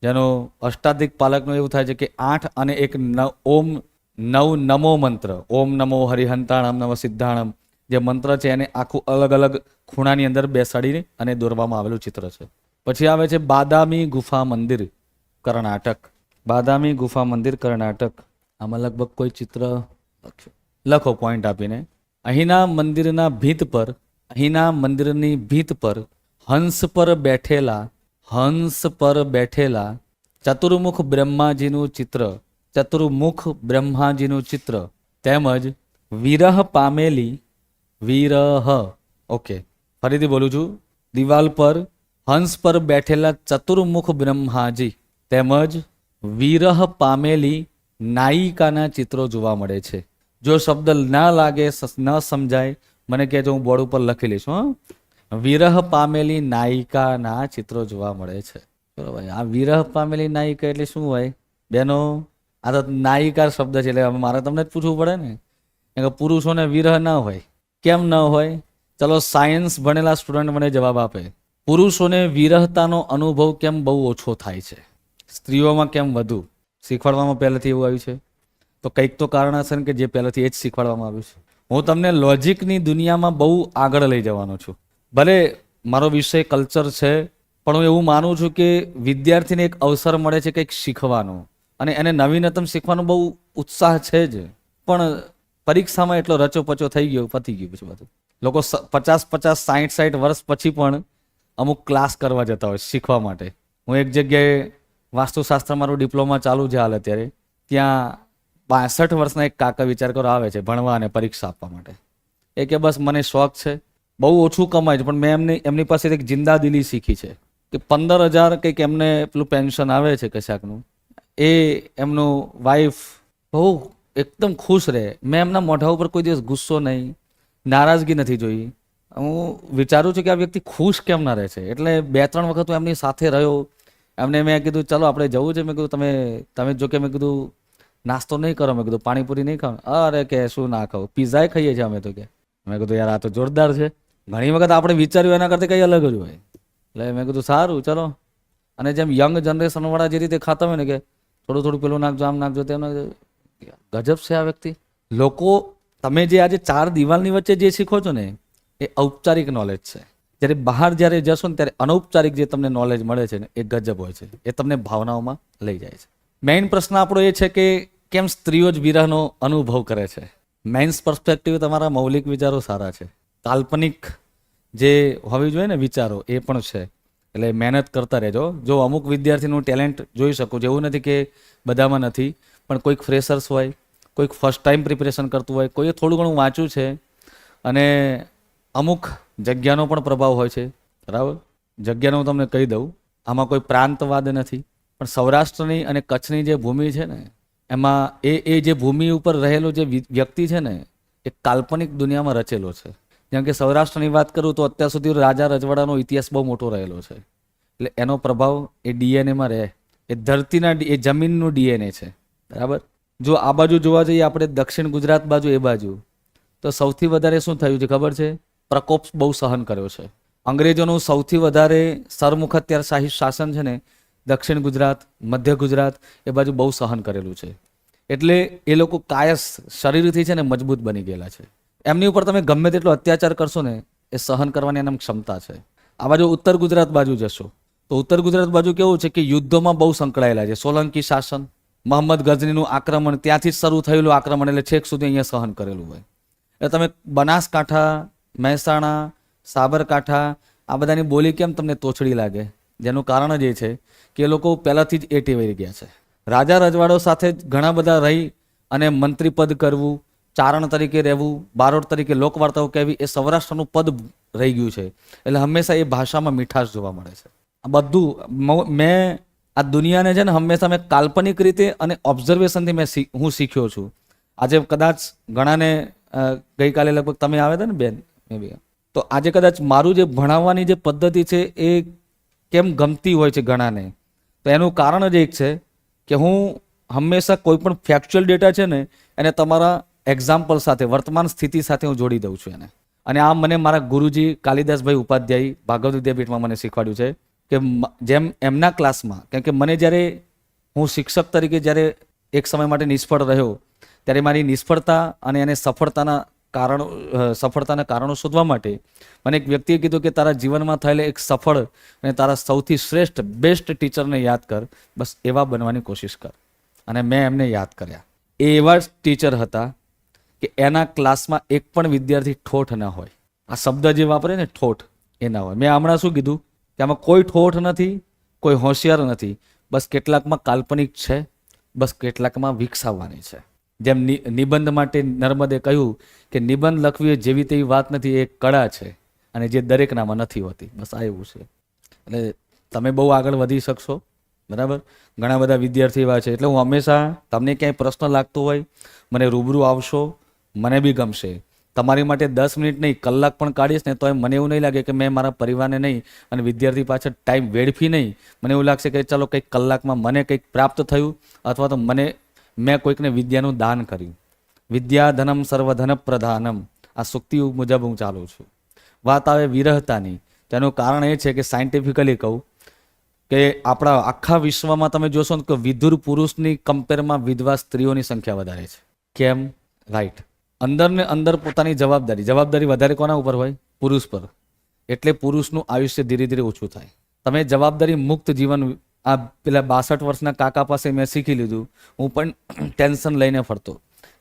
જેનો અષ્ટાધિક પાલકનું એવું થાય છે કે 8 અને 1 ઓમ 9 નમો મંત્ર, ઓમ નમો હરિહંતાણમ નમ સિદ્ધાણમ જે મંત્ર છે એને આખું અલગ અલગ ખૂણાની અંદર બેસાડીને અને દોરવામાં આવેલું ચિત્ર છે. પછી આવે છે બાદામી ગુફા મંદિર કર્ણાટક. બાદામી ગુફા મંદિર કર્ણાટક. આમાં લગભગ કોઈ ચિત્ર લખો પોઈન્ટ આપીને. અહીંના મંદિરની ભીંત પર હંસ પર બેઠેલા ચતુર્મુખ બ્રહ્માજીનું ચિત્ર તેમજ ફરીથી બોલું છું. દિવાલ પર હંસ પર બેઠેલા ચતુર્મુખ બ્રહ્માજી તેમજ વિરહ પામેલી નાયિકાના ચિત્રો જોવા મળે છે. જો શબ્દ ના લાગે, ન સમજાય મને કહેજો, હું બોર્ડ ઉપર લખી લઈશ. વિરહ પામેલી નાયિકાના ચિત્રો જોવા મળે છે. બરોબર. આ વિરહ પામેલી નાયિકા એટલે શું હોય બેનો? આ તો નાયિકા શબ્દ છે એટલે મારે તમને જ પૂછવું પડે ને. કે પુરુષોને વિરહ ના હોય. કેમ ન હોય? ચલો સાયન્સ ભણેલા સ્ટુડન્ટ મને જવાબ આપે. પુરુષોને વિરહતાનો અનુભવ કેમ બહુ ઓછો થાય છે, સ્ત્રીઓમાં કેમ વધુ? શીખવાડવામાં પહેલેથી એવું આવ્યું છે તો કંઈક તો કારણ હશે ને કે જે પહેલેથી એ જ શીખવાડવામાં આવ્યું છે. હું તમને લોજિકની દુનિયામાં બહુ આગળ લઈ જવાનો છું. ભલે મારો વિષય કલ્ચર છે, પણ હું એવું માનું છું કે વિદ્યાર્થીને એક અવસર મળે છે કંઈક શીખવાનો, અને એને નવીનતમ શીખવાનો બહુ ઉત્સાહ છે જ. પણ પરીક્ષામાં એટલો રચોપચો થઈ ગયો, પતી ગયું પછી બધું. લોકો 50 60 વર્ષ પછી પણ અમુક ક્લાસ કરવા જતા હોય શીખવા માટે. હું એક જગ્યાએ વાસ્તુશાસ્ત્ર મારું ડિપ્લોમા ચાલુ છે હાલ અત્યારે, ત્યાં 62 વર્ષના એક કાકા વિચાર કરો આવે છે ભણવા અને પરીક્ષા આપવા માટે. એ કે બસ મને શોખ છે, બહુ ઓછું કમાય છે, પણ મેં એમની પાસે એક જિંદાદિલી શીખી છે કે 15,000 કંઈક એમને પેલું પેન્શન આવે છે કશાકનું. એ એમનું વાઈફ બહુ એકદમ ખુશ રહે. મેં એમના મોઢા ઉપર કોઈ દિવસ ગુસ્સો નહીં, નારાજગી નથી જોઈ. હું વિચારું છું કે આ વ્યક્તિ ખુશ કેમ ના રહે છે. એટલે 2-3 વખત હું એમની સાથે રહ્યો. એમને મેં કીધું ચલો આપણે જવું છે. મેં કીધું તમે જો કે મેં કીધું નાસ્તો નહીં કરો, મેં કીધું પાણીપુરી નહીં ખાવ. અરે કે શું ના ખાવ, પિઝા ખાઈએ છીએ અમે તો કે. મેં કીધું યાર આ તો જોરદાર છે. ઘણી વખત આપણે વિચાર્યું એના કરતાં કંઈ અલગ જ હોય. એટલે મેં કીધું સારું ચલો. અને જેમ યંગ જનરેશન વાળા જે રીતે ખાતા હોય ને કે થોડું થોડું પેલું નાખજો, આમ નાખજો, તેમ ગજબ છે આ વ્યક્તિ. લોકો તમે જે આજે 4 દિવાલની વચ્ચે જે શીખો છો ને એ ઔપચારિક નોલેજ છે. જ્યારે બહાર જ્યારે જશો ને ત્યારે અનૌપચારિક જે તમને નોલેજ મળે છે ને એ ગજબ હોય છે. એ તમને ભાવનાઓમાં લઈ જાય છે. મેઇન પ્રશ્ન આપણો એ છે કે કેમ સ્ત્રીઓ જ વિરહનો અનુભવ કરે છે. મેન્સ પર્સપેક્ટિવ તમારા મૌલિક વિચારો સારા છે, કાલ્પનિક જે હોવી જોઈએ ને વિચારો એ પણ છે. એટલે મહેનત કરતા રહેજો. જો અમુક વિદ્યાર્થીનું ટેલેન્ટ જોઈ શકું છું, એવું નથી કે બધામાં નથી, પણ કોઈક ફ્રેશર્સ હોય, કોઈક ફર્સ્ટ ટાઈમ પ્રિપરેશન કરતું હોય, કોઈએ થોડું ઘણું વાંચ્યું છે અને અમુક જગ્યાનો પણ પ્રભાવ હોય છે. બરાબર, જગ્યાનો હું તમને કહી દઉં, આમાં કોઈ પ્રાંતવાદ નથી, પણ સૌરાષ્ટ્રની અને કચ્છની જે ભૂમિ છે ને એમાં એ જે ભૂમિ ઉપર રહેલો જે વ્યક્તિ છે ને એ કાલ્પનિક દુનિયામાં રચેલો છે. જેમ કે સૌરાષ્ટ્રની વાત કરું તો અત્યાર સુધી રાજા રજવાડાનો ઇતિહાસ બહુ મોટો રહેલો છે. એટલે એનો પ્રભાવ એ ડીએનએમાં રહે. એ ધરતીના એ જમીનનું ડીએનએ છે. બરાબર. જો આ બાજુ જોવા જઈએ આપણે દક્ષિણ ગુજરાત બાજુ, એ બાજુ તો સૌથી વધારે શું થયું છે ખબર છે? પ્રકોપ બહુ સહન કર્યો છે. અંગ્રેજોનું સૌથી વધારે સરમુખ અત્યારે શાહી શાસન છે ને દક્ષિણ ગુજરાત, મધ્ય ગુજરાત એ બાજુ બહુ સહન કરેલું છે. એટલે એ લોકો કાયસ શરીરથી છે ને મજબૂત બની ગયેલા છે. એમની ઉપર તમે ગમે તેટલો અત્યાચાર કરશો ને એ સહન કરવાની એનામાં ક્ષમતા છે. આ બાજુ ઉત્તર ગુજરાત બાજુ જશો તો ઉત્તર ગુજરાત બાજુ કેવું છે કે યુદ્ધોમાં બહુ સંકળાયેલા છે. સોલંકી શાસન, મોહમ્મદ ગઝનીનું આક્રમણ, ત્યાંથી જ શરૂ થયેલું આક્રમણ, એટલે છેક સુધી અહીંયા સહન કરેલું હોય. એટલે તમે બનાસકાંઠા, મહેસાણા, સાબરકાંઠા આ બધાની બોલી કેમ તમને તોછડી લાગે? જેનું કારણ જ એ છે કે એ લોકો પહેલાંથી જ એ ટેવાઈ ગયા છે. રાજા રજવાડો સાથે ઘણા બધા રહી અને મંત્રીપદ કરવું, ચારણ તરીકે રહેવું, બારોટ તરીકે લોકવાર્તાઓ કહેવી, એ સૌરાષ્ટ્રનું પદ રહી ગયું છે. એટલે હંમેશા એ ભાષામાં મીઠાશ જોવા મળે છે. આ બધું મેં આ દુનિયાને છે ને હંમેશા મેં કાલ્પનિક રીતે અને ઓબ્ઝર્વેશનથી હું શીખ્યો છું. આજે કદાચ ઘણાને ગઈકાલે લગભગ તમે આવ્યા હતા ને બેન, મે બી, તો આજે કદાચ મારું જે ભણાવવાની જે પદ્ધતિ છે એ કેમ ગમતી હોય છે ઘણાને, તો એનું કારણ જ એક છે કે હું હંમેશા કોઈ પણ ફેક્ચ્યુઅલ ડેટા છે ને એને તમારા એક્ઝામ્પલ સાથે, વર્તમાન સ્થિતિ સાથે હું જોડી દઉં છું એને. અને આ મને મારા ગુરુજી કાલિદાસભાઈ ઉપાધ્યાય ભાગવત વિદ્યાપીઠમાં મને શીખવાડ્યું છે કે જેમ એમના ક્લાસમાં, કેમ કે મને જ્યારે હું શિક્ષક તરીકે જ્યારે એક સમય માટે નિષ્ફળ રહ્યો ત્યારે મારી નિષ્ફળતા અને એને સફળતાના કારણો શોધવા માટે મને એક વ્યક્તિએ કીધું કે તારા જીવનમાં થયેલા એક સફળ અને તારા સૌથી શ્રેષ્ઠ બેસ્ટ ટીચરને યાદ કર, બસ એવા બનવાની કોશિશ કર. અને મેં એમને યાદ કર્યા. એ એવા ટીચર હતા કે એના ક્લાસમાં એક પણ વિદ્યાર્થી ઠોઠ ના હોય. આ શબ્દ જે વાપરે ને ઠોઠ, એ ના હોય. મેં હમણાં શું કીધું કે આમાં કોઈ ઠોઠ નથી, કોઈ હોશિયાર નથી, બસ કેટલાકમાં કાલ્પનિક છે, બસ કેટલાકમાં વિકસાવવાની છે. જેમ નિબંધ માટે નર્મદે કહ્યું કે નિબંધ લખવી એ જેવી તેવી વાત નથી, એ કળા છે અને જે દરેકનામાં નથી હોતી. બસ આ એવું છે. એટલે તમે બહુ આગળ વધી શકશો. બરાબર. ઘણા બધા વિદ્યાર્થી એવા છે. એટલે હું હંમેશા તમને ક્યાંય પ્રશ્ન લાગતો હોય મને રૂબરૂ આવશો, મને બી ગમશે. તમારી માટે 10 મિનિટ નહીં, કલાક પણ કાઢીશ ને તો મને એવું નહીં લાગે કે મેં મારા પરિવારને નહીં અને વિદ્યાર્થી પાછળ ટાઈમ વેડફી નહીં. મને એવું લાગશે કે ચાલો કંઈક કલાકમાં મને કંઈક પ્રાપ્ત થયું, અથવા તો મેં કોઈકને વિદ્યાનું દાન કર્યું. વિદ્યા ધનમ સર્વધન પ્રધાનમ, આ સૂક્તિ મુજબ હું ચાલું છું. વાત આવે વિરહતાની, તેનું કારણ એ છે કે સાયન્ટિફિકલી કહું કે આપણા આખા વિશ્વમાં તમે જોશો ને કે વિધુર પુરુષની કમ્પેરમાં વિધવા સ્ત્રીઓની સંખ્યા વધારે છે. કેમ? રાઈટ. અંદર ને અંદર પોતાની જવાબદારી વધારે કોના ઉપર હોય? પુરુષ પર. એટલે પુરુષનું આયુષ્ય ધીરે ધીરે ઓછું થાય. તમે જવાબદારી મુક્ત જીવન, આ પેલા 62 વર્ષના કાકા પાસે મેં શીખી લીધું. હું પણ ટેન્શન લઈને ફરતો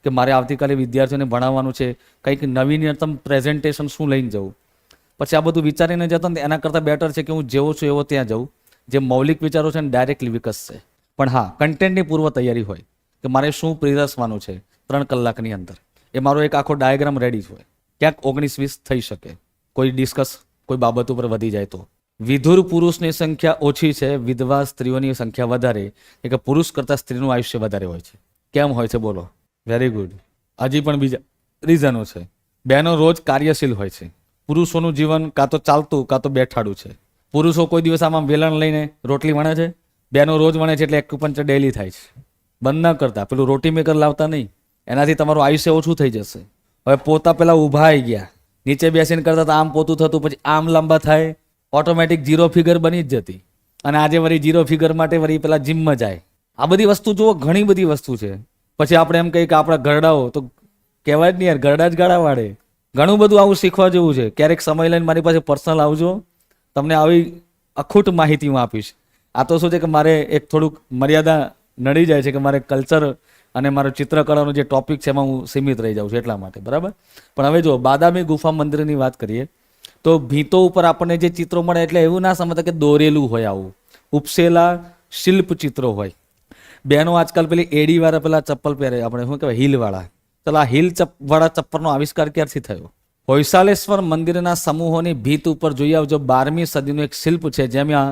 કે મારે આવતીકાલે વિદ્યાર્થીઓને ભણાવવાનું છે, કંઈક નવીનતમ પ્રેઝન્ટેશન શું લઈને જવું. પછી આ બધું વિચારીને જતો ને એના કરતાં બેટર છે કે હું જેવો છું એવો ત્યાં જાઉં. જે મૌલિક વિચારો છે ને ડાયરેક્ટલી વિકસશે. પણ હા, કન્ટેન્ટની પૂર્વ તૈયારી હોય કે મારે શું પીરસવાનું છે 3 કલાકની અંદર. એ મારો એક આખો ડાયાગ્રામ રેડી હોય. ક્યાંક 19-20 થઈ શકે, કોઈ ડિસ્કસ કોઈ બાબત ઉપર વધી જાય તો. વિધુર પુરુષની સંખ્યા ઓછી છે, વિધવા સ્ત્રીઓની સંખ્યા વધારે. કે પુરુષ કરતાં સ્ત્રીનું આયુષ્ય વધારે હોય છે. કેમ હોય છે બોલો? Very good. હજી પણ બીજા રીઝનો છે. બહેનો રોજ કાર્યશીલ હોય છે. પુરુષોનું જીવન કાં તો ચાલતું કાં તો બેઠાડું છે. પુરુષો કોઈ દિવસ આમાં વેલણ લઈને રોટલી વણે છે, બહેનો રોજ વણે છે, એટલે એક્યુપંચર ડેલી થાય છે. બંધ ન કરતા, પેલું રોટી મેકર લાવતા નહીં, એનાથી તમારું આયુષ્ય ઓછું થઈ જશે. હવે પોતા પેલા ઊભા આવી ગયા, નીચે બેસીને કરતા તો આમ પોતું થતું, પછી આમ લાંબા થાય, ઓટોમેટિક ઝીરો ફિગર બની જ જતી. અને આજે વળી ઝીરો ફિગર માટે વળી પેલા જીમમાં જાય. આ બધી વસ્તુ જુઓ, ઘણી બધી વસ્તુ છે. પછી આપણે એમ કહીએ કે આપણા ગરડાઓ, તો કહેવાય જ નહીં યાર, ગરડા જ ગાડા વાળે. ઘણું બધું આવું શીખવા જેવું છે. ક્યારેક સમય લઈને મારી પાસે પર્સનલ આવજો, તમને આવી અખૂટ માહિતી હું આપીશ. આ તો શું છે કે મારે એક થોડુંક મર્યાદા નડી જાય છે કે મારે કલ્ચર અને મારો ચિત્રકળાનો જે ટોપિક છે એમાં હું સીમિત રહી જાઉં છું એટલા માટે, બરાબર. પણ હવે જો બાદામી ગુફા મંદિરની વાત કરીએ તો ભીંતો ઉપર આપણને જે ચિત્રો મળે, એટલે એવું ના સમજતા કે દોરેલું હોય, આવું ઉપસેલા શિલ્પ ચિત્રો હોય. બહેનો આજકાલ પેલી એડીવાળા પેલા ચપ્પલ પહેરે, આપણે શું કહેવાય, હીલવાળા. ચાલો, આ હીલ વાળા ચપ્પલનો આવિષ્કાર ક્યારથી થયો? હોયસાલેશ્વર મંદિરના સમૂહોની ભીત ઉપર જોઈ આવજો. 12મી સદીનું એક શિલ્પ છે જેમાં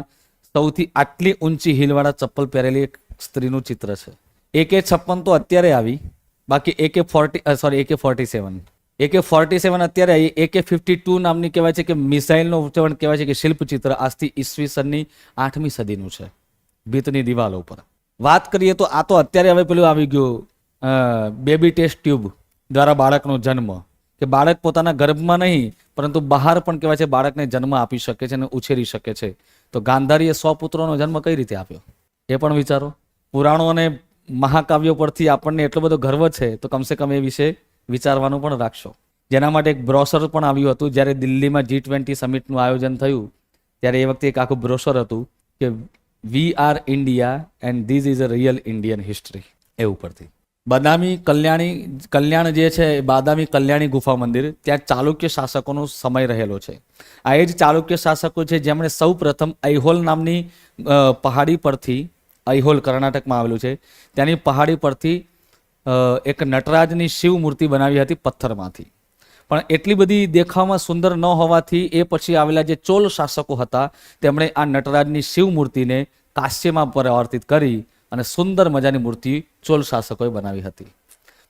સૌથી આટલી ઊંચી હીલવાળા ચપ્પલ પહેરેલી એક સ્ત્રીનું ચિત્ર છે. AK-56 તો અત્યારે આવી, બાકી AK-47 અત્યારે આવી. AK-52 નામની કહેવાય છે કે મિસાઇલનો ઉચ્ચારણ કહેવાય છે કે શિલ્પ ચિત્ર આજથી ઈસવીસનની 8મી સદીનું છે, ભીતની દિવાલો ઉપર. વાત કરીએ તો આ તો અત્યારે હવે પેલું આવી ગયું, બેબી ટેસ્ટ ટ્યુબ દ્વારા બાળકનો જન્મ, કે બાળક પોતાના ગર્ભમાં નહીં પરંતુ બહાર પણ કહેવાય છે બાળકને જન્મ આપી શકે છે અને ઉછેરી શકે છે. તો ગાંધારીએ 100 પુત્રોનો જન્મ કઈ રીતે આપ્યો એ પણ વિચારો. પુરાણો અને મહાકાવ્યો પરથી આપણને એટલો બધો ગર્વ છે, તો કમસે કમ એ વિશે વિચારવાનું પણ રાખશો. જેના માટે એક બ્રોશર પણ આવ્યું હતું જ્યારે દિલ્હીમાં G20 સમિટનું આયોજન થયું, ત્યારે એ વખતે એક આખું બ્રોશર હતું કે we are India and this is a real Indian history, એ ઉપરથી. બાદામી કલ્યાણ જે છે, બાદામી કલ્યાણી ગુફા મંદિર, ત્યાં ચાલુક્ય શાસકોનો સમય રહેલો છે. આ એ જ ચાલુક્ય શાસકો છે જેમણે સૌ પ્રથમ ઐહોલ નામની પહાડી પરથી, ઐહોલ કર્ણાટકમાં આવેલું છે, ત્યાંની પહાડી પરથી એક નટરાજની શિવ મૂર્તિ બનાવી હતી પથ્થરમાંથી. પણ એટલી બધી દેખાવમાં સુંદર ન હોવાથી એ પછી આવેલા જે ચોલ શાસકો હતા તેમણે આ નટરાજની શિવ મૂર્તિને કાશ્યમાં પરિવર્તિત કરી અને સુંદર મજાની મૂર્તિ ચોલ શાસકોએ બનાવી હતી.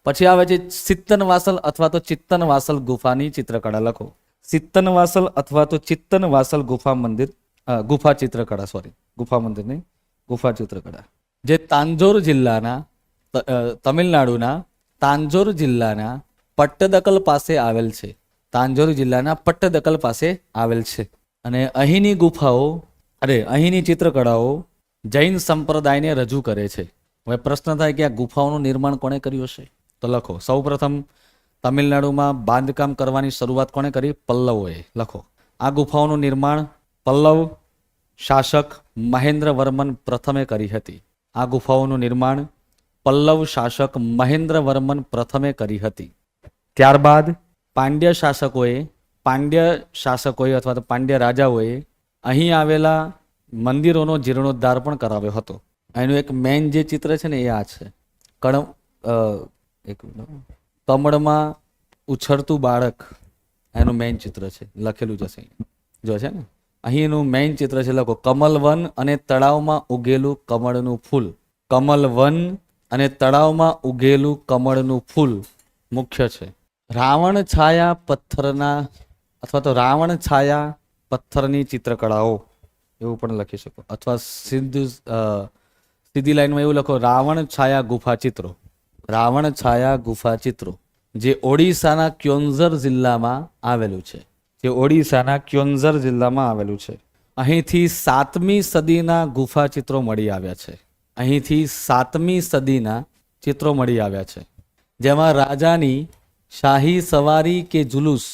પછી આવે છે સિત્તનવાસલ અથવા તો ચિત્તનવાસલ ગુફાની ચિત્રકળા. લખો, સિત્તનવાસલ અથવા તો ચિત્તનવાસલ ગુફા મંદિર, ગુફા ચિત્રકળા, સોરી, ગુફા મંદિર નહીં, ગુફા ચિત્રકળા, જે તાંજોર જિલ્લાના, તમિલનાડુના તાંજોર જિલ્લાના પટ્ટદકલ પાસે આવેલ છે. તાંજોર જિલ્લાના પટ્ટદકલ પાસે આવેલ છે. અને અહીંની ગુફાઓ, અહીંની ચિત્રકળાઓ જૈન સંપ્રદાયને રજૂ કરે છે. હવે પ્રશ્ન થાય કે આ ગુફાઓનું નિર્માણ કોણે કર્યું હશે? તો લખો, સૌપ્રથમ તમિલનાડુમાં બાંધકામ કરવાની શરૂઆત કોણે કરી? પલ્લવોએ. લખો, આ ગુફાઓનું નિર્માણ પલ્લવ શાસક મહેન્દ્રવર્મન પ્રથમે કરી હતી. આ ગુફાઓનું નિર્માણ પલ્લવ શાસક મહેન્દ્રવર્મન પ્રથમે કરી હતી. ત્યારબાદ પાંડ્ય શાસકોએ અથવા તો પાંડ્ય રાજાઓએ અહીં આવેલા મંદિરોનો જીર્ણોદ્ધાર પણ કરાવ્યો હતો. એનું એક મેઇન જે ચિત્ર છે ને એ આ છે. કમળમાં ઉછળતું બાળક એનું મેઇન ચિત્ર છે, લખેલું જશે, જો છે ને અહીં એનું મેઇન ચિત્ર છે. લખો, કમલવન અને તળાવમાં ઉગેલું કમળનું ફૂલ. કમલવન અને તળાવમાં ઉગેલું કમળનું ફૂલ મુખ્ય છે. રાવણ છાયા પથ્થરના અથવા તો રાવણ છાયા પથ્થરની ચિત્રકળાઓ એવું પણ લખી શકો, અથવા સીધી લાઈનમાં એવું લખો, રાવણ છાયા ગુફા ચિત્રો. રાવણ છાયા ગુફા ચિત્રો જે ઓડિશાના ક્યોંઝર જિલ્લામાં આવેલું છે. અહીંથી 7મી સદીના ગુફા ચિત્રો મળી આવ્યા છે. અહીંથી 7મી સદીના ચિત્રો મળી આવ્યા છે, જેમાં રાજાની શાહી સવારી કે જુલુસ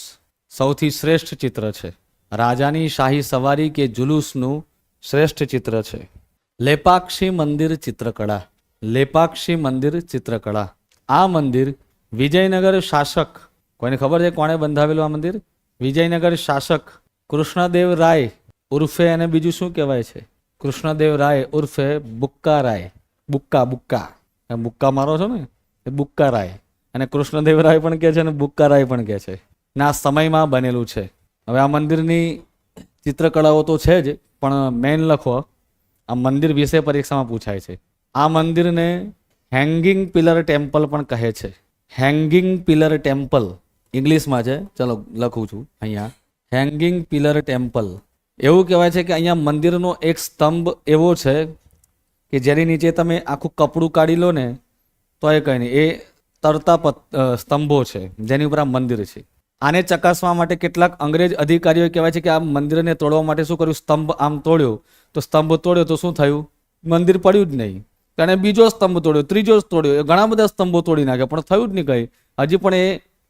સૌથી શ્રેષ્ઠ ચિત્ર છે. રાજાની શાહી સવારી કે જુલુસનું શ્રેષ્ઠ ચિત્ર છે. લેપાક્ષી મંદિર ચિત્રકળા. લેપાક્ષી મંદિર ચિત્રકળા. આ મંદિર વિજયનગર શાસક, કોઈને ખબર છે કોણે બંધાવેલું આ મંદિર? વિજયનગર શાસક કૃષ્ણદેવ રાય ઉર્ફે, એને બીજું શું કહેવાય છે? કૃષ્ણદેવ રાય ઉર્ફે બુક્કા રાય. બુક્કા મારો છો ને, એ બુક્કા રાય. અને કૃષ્ણદેવ રાય પણ કહે છે અને બુક્કા રાય પણ કહે છે. ના સમયમાં બનેલું છે. હવે આ મંદિરની ચિત્રકળાઓ તો છે જ, પણ મેઇન લખો, આ મંદિર વિશે પરીક્ષામાં પૂછાય છે. આ મંદિરને હેંગિંગ પિલર ટેમ્પલ પણ કહે છે. હેંગિંગ પિલર ટેમ્પલ ઇંગ્લિશમાં છે, ચલો લખું છું અહીંયા. હેંગિંગ પિલર ટેમ્પલ એવું કહેવાય છે કે અહીંયા મંદિરનો એક સ્તંભ એવો છે કે જેની નીચે તમે આખું કપડું કાઢી લો ને તો એ કંઈ નહીં, એ તરતા સ્તંભો છે જેની ઉપર આ મંદિર છે. આને ચકાસવા માટે કેટલાક અંગ્રેજ અધિકારીઓ કહેવાય છે કે આ મંદિરને તોડવા માટે શું કર્યું, સ્તંભ આમ તોડ્યો તો સ્તંભ તોડ્યો તો શું થયું, મંદિર પડ્યું જ નહીં. અને બીજો સ્તંભ તોડ્યો, ત્રીજો તોડ્યો, ઘણા બધા સ્તંભો તોડી નાખ્યા પણ થયું જ નહીં કંઈ, હજી પણ એ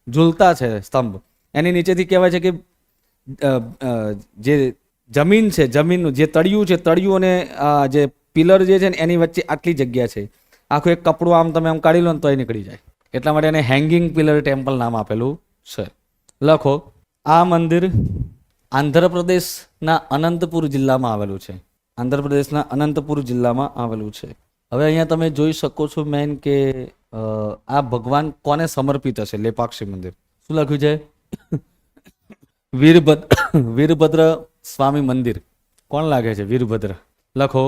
ઝૂલતા છે સ્તંભ. એની નીચેથી કહેવાય છે કે જે જમીન છે, જમીનનું જે તળિયું છે, તળિયું અને જે પિલર જે છે ને એની વચ્ચે આટલી જગ્યા છે, આખું એક કપડું આમ તમે આમ કાઢી લો ને તો એ નીકળી જાય. એટલા માટે એને હેંગિંગ પિલર ટેમ્પલ નામ આપેલું છે. લખો, આ મંદિર આંધ્રપ્રદેશના અનંતપુર જિલ્લામાં આવેલું છે. આંધ્રપ્રદેશના અનંતપુર જિલ્લામાં આવેલું છે. હવે અહીંયા તમે જોઈ શકો છો મેન કે આ ભગવાન કોને સમર્પિત હશે, લેપાક્ષી મંદિર. શું લખ્યું છે, વીરભદ્ર સ્વામી મંદિર. કોણ લાગે છે, વીરભદ્ર. લખો,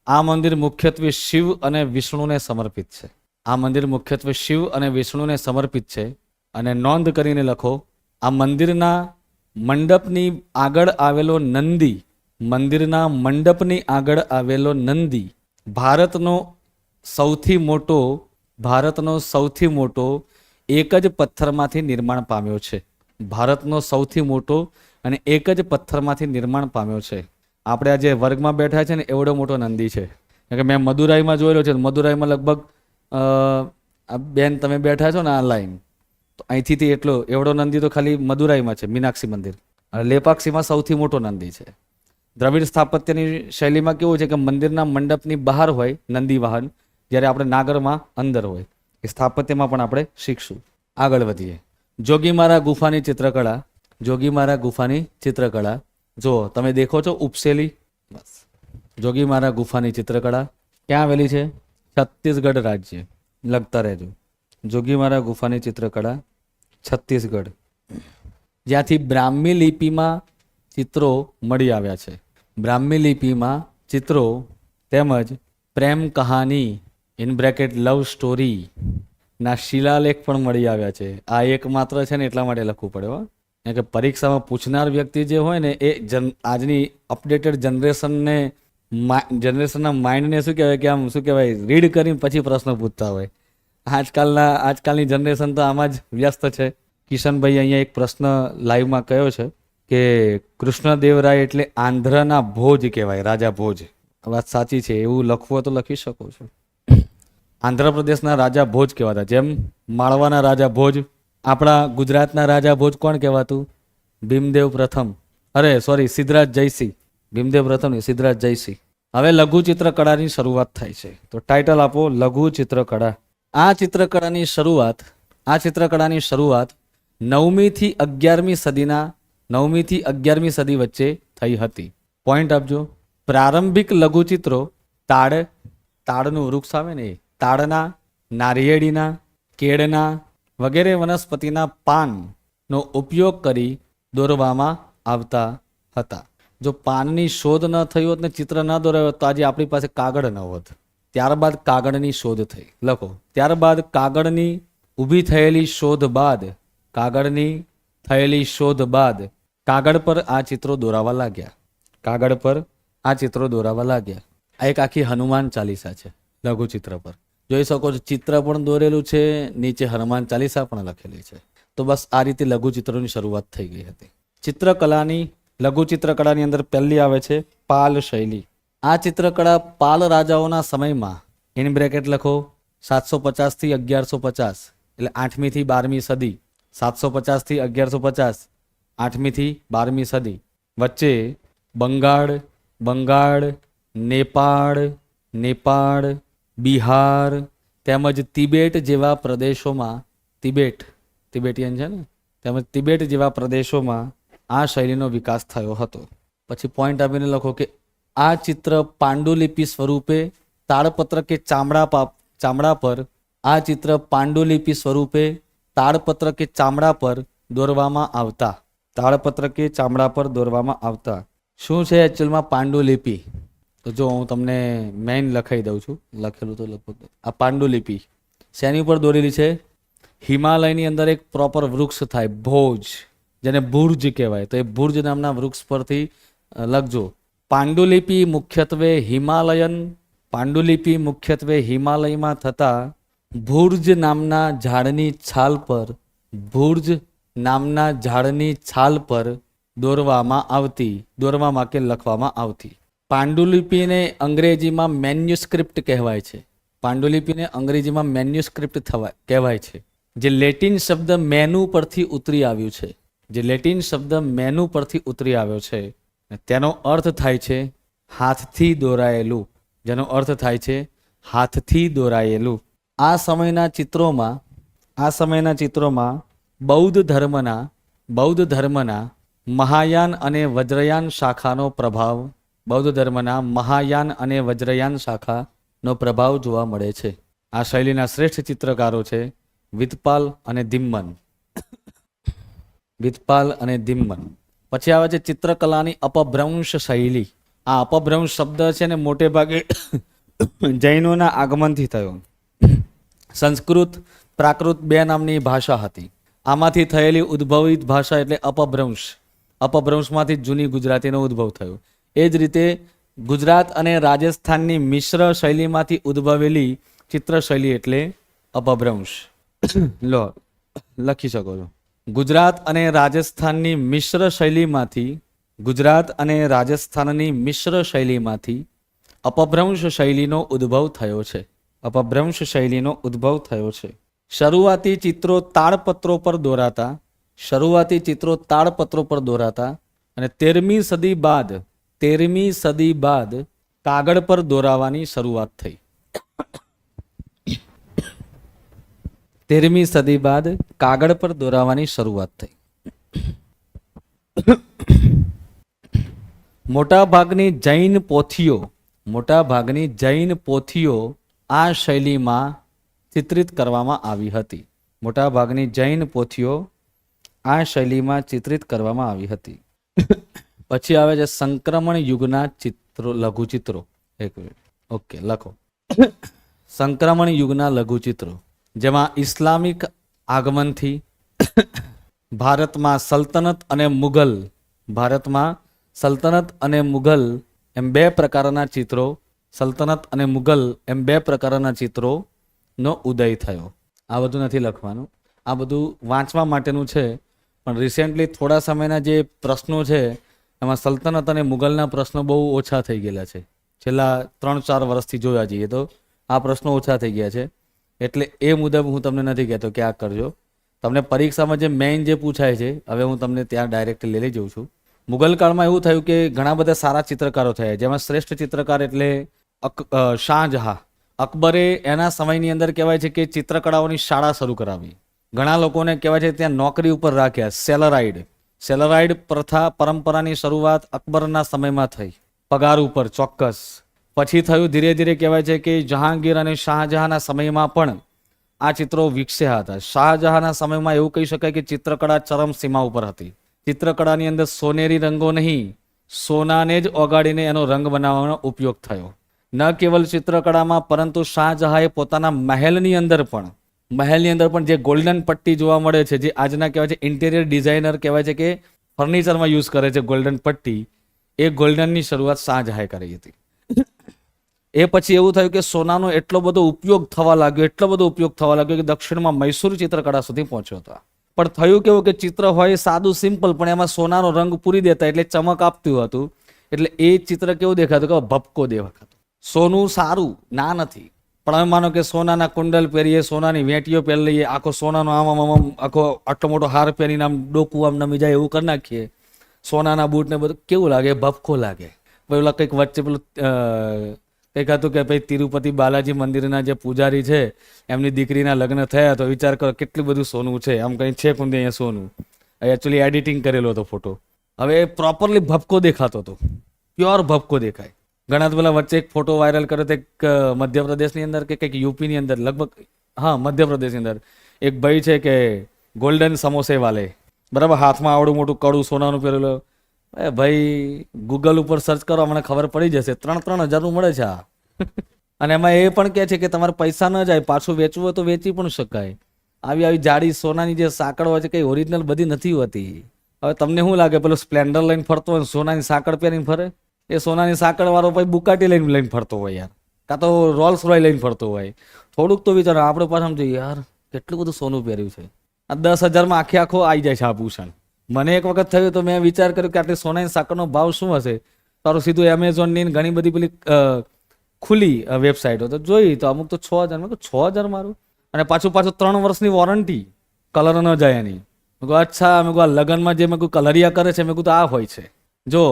આ મંદિર મુખ્યત્વે શિવ અને વિષ્ણુને સમર્પિત છે. આ મંદિર મુખ્યત્વે શિવ અને વિષ્ણુને સમર્પિત છે. અને નોંધ કરીને લખો, આ મંદિરના મંડપની આગળ આવેલો નંદી, મંદિરના મંડપની આગળ આવેલો નંદી ભારતનો સૌથી મોટો એક જ પથ્થરમાંથી નિર્માણ પામ્યો છે. ભારતનો સૌથી મોટો અને એક જ પથ્થરમાંથી નિર્માણ પામ્યો છે. આપણે આ જે વર્ગમાં બેઠા છે ને એવડો મોટો નંદી છે. કારણ કે મેં મદુરાઈમાં જોયેલો છે, મદુરાઈમાં લગભગ આ બેન તમે બેઠા છો ને આ લાઈન, તો અહીંથી એવડો નંદી તો ખાલી મદુરાઈમાં છે, મીનાક્ષી મંદિર. અને લેપાક્ષીમાં સૌથી મોટો નંદી છે. દ્રવિડ સ્થાપત્યની શૈલીમાં કેવું છે કે મંદિરના મંડપની બહાર હોય નંદી વાહન, જ્યારે આપણે નાગરમાં અંદર હોય. એ સ્થાપત્યમાં પણ આપણે શીખશું. આગળ વધીએ. જોગીમારા ગુફાની ચિત્રકળા. જોગીમારા ગુફાની ચિત્રકળા જો તમે દેખો છો ઉપસેલી, બસ જોગીમારા ગુફાની ચિત્રકળા ક્યાં આવેલી છે, છત્તીસગઢ રાજ્ય. લખતા રહેજો, જોગીમારા ગુફાની ચિત્રકળા છત્તીસગઢ, જ્યાંથી બ્રાહ્મી લિપિમાં ચિત્રો મળી આવ્યા છે. બ્રાહ્મી લિપિમાં ચિત્રો તેમજ પ્રેમ કહાની ઇન બ્રેકેટ લવ સ્ટોરી ના શિલાલેખ પણ મળી આવ્યા છે. આ એકમાત્ર છે ને એટલા માટે લખવું પડે હો, કારણ કે પરીક્ષામાં પૂછનાર વ્યક્તિ જે હોય ને એ આજની અપડેટેડ જનરેશનના માઇન્ડને શું કહેવાય કે આમ શું કહેવાય રીડ કરીને પછી પ્રશ્ન પૂછતા હોય. આજકાલની જનરેશન તો આમાં જ વ્યસ્ત છે. કિશનભાઈ અહીંયા એક પ્રશ્ન લાઈવમાં કયો છે કે કૃષ્ણદેવરાય એટલે આંધ્રના ભોજ કહેવાય, રાજા ભોજ. વાત સાચી છે, એવું લખવું હોય તો લખી શકો છો. આંધ્રપ્રદેશના રાજા ભોજ કહેવાતા, જેમ માળવાના રાજા ભોજ, આપણા ગુજરાતના રાજા ભોજ કોણ કહેવાતું, ભીમદેવ પ્રથમ, સિદ્ધરાજ જયસિંહ. ભીમદેવ પ્રથમ ને સિદ્ધરાજ જયસિંહ. હવે લઘુ ચિત્રકળાની શરૂઆત થાય છે, તો ટાઇટલ આપો લઘુ ચિત્રકળા. આ ચિત્રકળાની શરૂઆત 9મી થી 11મી સદી વચ્ચે થઈ હતી. પોઈન્ટ આપજો. પ્રારંભિક લઘુચિત્રો તાડનું વૃક્ષ આવે ને, તાડના, નારિયેળીના, કેળના વગેરે વનસ્પતિના પાનનો ઉપયોગ કરી દોરવામાં આવતા હતા. જો પાનની શોધ ન થઈ હોત ને ચિત્ર ન દોરાયો તો આજે આપણી પાસે કાગળ ન હોત. ત્યારબાદ કાગળની શોધ થઈ. લખો, ત્યારબાદ કાગળની થયેલી શોધ બાદ કાગળ પર આ ચિત્રો દોરાવા લાગ્યા. આ એક આખી હનુમાન ચાલીસા છે લઘુ ચિત્ર પર. જોઈ શકો છો, ચિત્ર પણ દોરેલું છે, નીચે હનુમાન ચાલીસા પણ લખેલી છે. તો બસ આ રીતે લઘુ ચિત્રોની શરૂઆત થઈ ગઈ હતી. લઘુ ચિત્રકળાની અંદર પહેલી આવે છે પાલ શૈલી. આ ચિત્રકળા પાલ રાજાઓના સમયમાં ઇન બ્રેકેટ લખો 750 થી 1150 એટલે 8મી થી 12મી સદી, 750 થી 1150, 8મી થી 12મી સદી વચ્ચે બંગાળ, નેપાળ, બિહાર તેમજ તિબેટ જેવા પ્રદેશોમાં, તિબેટિયન છે ને, તેમજ તિબેટ જેવા પ્રદેશોમાં આ શૈલીનો વિકાસ થયો હતો. પછી પોઈન્ટ આપીને લખો કે આ ચિત્ર પાંડુલિપિ સ્વરૂપે તાડપત્ર કે ચામડા પર દોરવામાં આવતા. શું છે એકચ્યુઅલમાં પાંડુલિપિ? તો જો હું તમને મેઇન લખાઈ દઉં છું, લખેલું તો લખો. આ પાંડુલિપિ શેની ઉપર દોરેલી છે? હિમાલયની અંદર એક પ્રોપર વૃક્ષ થાય ભોજ, જેને ભુર્જ કહેવાય, તો એ ભુર્જ નામના વૃક્ષ પરથી લખજો. પાંડુલિપિ મુખ્યત્વે હિમાલયમાં થતા ભુર્જ નામના ઝાડની છાલ પર દોરવામાં કે લખવામાં આવતી. પાંડુલિપિને અંગ્રેજીમાં મેન્યુસ્ક્રિપ્ટ કહેવાય છે. પાંડુલિપિને અંગ્રેજીમાં મેન્યુસ્ક્રિપ્ટ કહેવાય છે, જે લેટિન શબ્દ મેનુ પરથી ઉતરી આવ્યું છે. તેનો અર્થ થાય છે હાથથી દોરાયેલું. આ સમયના ચિત્રોમાં બૌદ્ધ ધર્મના મહાયાન અને વજ્રયાન શાખાનો પ્રભાવ જોવા મળે છે. આ શૈલીના શ્રેષ્ઠ ચિત્રકારો છે વિતપાલ અને દિમ્મન. પછી આવે છે ચિત્રકલાની અપભ્રંશ શૈલી. આ અપભ્રંશ શબ્દ છે ને મોટે ભાગે જૈનોના આગમનથી થયો. સંસ્કૃત પ્રાકૃત બે નામની ભાષા હતી. આમાંથી થયેલી ઉદ્ભવિત ભાષા એટલે અપભ્રંશમાંથી જૂની ગુજરાતીનો ઉદ્ભવ થયો. એ જ રીતે ગુજરાત અને રાજસ્થાનની મિશ્ર શૈલીમાંથી ઉદ્ભવેલી ચિત્રશૈલી એટલે અપભ્રંશ. લો લખી શકો છો. ગુજરાત અને રાજસ્થાનની મિશ્ર શૈલીમાંથી અપભ્રંશ શૈલીનો ઉદ્ભવ થયો છે. શરૂઆતી ચિત્રો તાડપત્રો પર દોરાતા અને 13મી સદી બાદ કાગળ પર દોરાવાની શરૂઆત થઈ. 13મી સદી બાદ કાગળ પર દોરાવાની શરૂઆત થઈ. મોટાભાગની જૈન પોથીઓ આ શૈલીમાં ચિત્રિત કરવામાં આવી હતી. પછી આવે છે સંક્રમણ યુગના લઘુચિત્રો. એક મિનિટ, ઓકે લખો. સંક્રમણ યુગના લઘુચિત્રો, જેમાં ઇસ્લામિક આગમનથી ભારતમાં સલ્તનત અને મુગલ એમ બે પ્રકારના ચિત્રોનો ઉદય થયો. આ બધું નથી લખવાનું, આ બધું વાંચવા માટેનું છે. પણ રિસેન્ટલી થોડા સમયના જે પ્રશ્નો છે એમાં સલ્તનત અને મુગલના પ્રશ્નો બહુ ઓછા થઈ ગયેલા છે. છેલ્લા 3-4 વર્ષથી જોયા જઈએ તો આ પ્રશ્નો ઓછા થઈ ગયા છે. એટલે એ મુજબ હું તમને નથી કહેતો કે આ કરજો. તમને પરીક્ષામાં જે મેઇન જે પૂછાય છે હવે હું તમને ત્યાં ડાયરેક્ટ લઈ જઉં છું. મુગલ કાળમાં એવું થયું કે ઘણા બધા સારા ચિત્રકારો થયા, જેમાં શ્રેષ્ઠ ચિત્રકાર એટલે શાહજહાં. અકબરે એના સમયની અંદર કહેવાય છે કે ચિત્રકળાઓની શાળા શરૂ કરાવી. ઘણા લોકોને કહેવાય છે ત્યાં નોકરી ઉપર રાખ્યા. સેલરાઇડ પરંપરાની શરૂઆત અકબરના સમયમાં થઈ, પગાર ઉપર ચોક્કસ. પછી થયું ધીરે ધીરે કહેવાય છે કે જહાંગીર અને શાહજહાંના સમયમાં પણ આ ચિત્રો વિકસ્યા હતા. શાહજહાંના સમયમાં એવું કહી શકાય કે ચિત્રકળા ચરમસીમા ઉપર હતી. ચિત્રકળાની અંદર સોનેરી રંગો નહીં, સોનાને જ ઓગાળીને એનો રંગ બનાવવાનો ઉપયોગ થયો. ન કેવલ ચિત્રકળામાં પરંતુ શાહજહાંએ પોતાના મહેલની અંદર પણ જે ગોલ્ડન પટ્ટી જોવા મળે છે, જે આજના કહેવાય છે ઇન્ટિરિયર ડિઝાઇનર કહેવાય છે કે ફર્નિચરમાં યુઝ કરે છે ગોલ્ડન પટ્ટી, એ ગોલ્ડનની શરૂઆત શાહજહાંએ કરી હતી. એ પછી એવું થયું કે સોનાનો એટલો બધો ઉપયોગ થવા લાગ્યો કે દક્ષિણમાં મૈસૂર ચિત્રકળા સુધી પહોંચ્યો હતો. પણ થયું કેવું કે ચિત્ર હોય સાદું સિમ્પલ, પણ એમાં સોનાનો રંગ પૂરી દેતા એટલે ચમક આપતું હતું. એટલે એ ચિત્ર કેવું દેખાતું કે ભપકો દેખાતું. સોનું સારું ના નથી, પણ હવે માનો કે સોનાના કુંડલ પહેરીએ, સોનાની વેટીઓ પહેરી લઈએ, આખો સોનાનો આમ આખો આટલો મોટો હાર પહેરીને આમ ડોકું આમ નમી જાય એવું કરી નાખીએ, સોનાના બૂટ ને બધું, કેવું લાગે? ભપકો લાગે. પેલા કંઈક વચ્ચે પેલું કંઈક હતું કે ભાઈ તિરુપતિ બાલાજી મંદિરના જે પૂજારી છે એમની દીકરીના લગ્ન થયા, તો વિચાર કરો કેટલું બધું સોનું છે, આમ કંઈ છે કુંદી અહીંયા સોનું. એકચ્યુઅલી એડિટિંગ કરેલો હતો ફોટો. હવે પ્રોપરલી ભપકો દેખાતો હતો, પ્યોર ભપકો દેખાય. ઘણા તો પેલા વચ્ચે એક ફોટો વાયરલ કર્યો હતો એક મધ્યપ્રદેશની અંદર કે કંઈક યુપીની અંદર, લગભગ હા મધ્યપ્રદેશની અંદર એક ભાઈ છે કે ગોલ્ડન સમોસે વાલે, બરાબર, હાથમાં આવડું મોટું કડું સોનાનું પહેરેલું. ભાઈ ગૂગલ ઉપર સર્ચ કરો, મને ખબર પડી જશે. 3-3 હજારનું મળે છે આ. અને એમાં એ પણ કહે છે કે તમારે પૈસા ન જાય, પાછું વેચવું હોય તો વેચી પણ શકાય. આવી આવી જાડી સોનાની જે સાંકળ હોય છે કઈ ઓરિજિનલ બધી નથી હોતી. હવે તમને શું લાગે પેલો સ્પ્લેન્ડર લઈને ફરતો હોય સોનાની સાંકળ પહેરીને ફરે? એ સોનાની સાંકળ વાળો પછી બુકાટી લઈને ફરતો હોય યાર, કાં તો રોલ્સ રોય લઈને ફરતો હોય. થોડુંક તો વિચારો આપણે પાછા આમ જોઈએ યાર કેટલું બધું સોનું પહેર્યું છે. આ 10,000માં આખો આવી જાય છે આભૂષણ. મને એક વખત થયું તો મેં વિચાર કર્યો કે આટલી સોનાની સાંકળનો ભાવ શું હશે. તારું સીધું એમેઝોનની ઘણી બધી પેલી ખુલી વેબસાઇટો તો જોઈ તો અમુક તો 6,000. મેં કહું 6,000 મારું? અને પાછું 3 વર્ષની વોરંટી, કલર ન જાય એની. મેં કહું અચ્છા. મેં કહું આ લગ્નમાં જે મેં કહું કલરિયા કરે છે, મેં કહું તો આ હોય છે. જો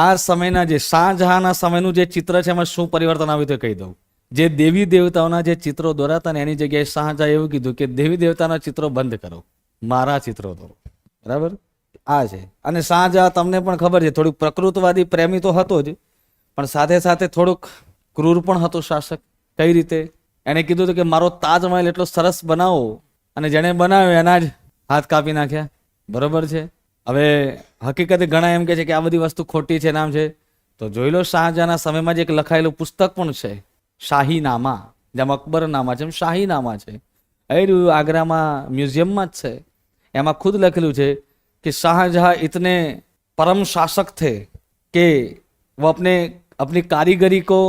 આ સમયના જે શાહજહાંના સમયનું જે ચિત્ર છે એમાં શું પરિવર્તન આવ્યું તો કહી દઉં. જે દેવી દેવતાઓના જે ચિત્રો દોરાતા ને એની જગ્યાએ શાહજહાં એવું કીધું કે દેવી દેવતાના ચિત્રો બંધ કરો, મારા ચિત્રો દોરો. બરાબર આ છે. અને શાહજહાં તમને પણ ખબર છે થોડુંક પ્રકૃતવાદી પ્રેમી તો હતો જ, પણ સાથે સાથે થોડુંક ક્રૂર પણ હતો શાસક. કઈ રીતે? એને કીધું હતું કે મારો તાજમહેલ એટલો સરસ બનાવો, અને જેણે બનાવ્યો એના જ હાથ કાપી નાખ્યા. બરોબર છે. હવે હકીકતે ઘણા એમ કે છે કે આ બધી વસ્તુ ખોટી છે, નામ છે. તો જોઈ લો શાહજહાંના સમયમાં જ એક લખાયેલું પુસ્તક પણ છે, શાહીનામા. જેમ અકબરનામા છે એમ શાહીનામા છે. એ રહ્યું આગ્રામાં મ્યુઝિયમમાં જ છે. એમાં ખુદ લખેલું છે कि शाहजहां इतने परम शासक थे कि वो अपनी कारीगरी को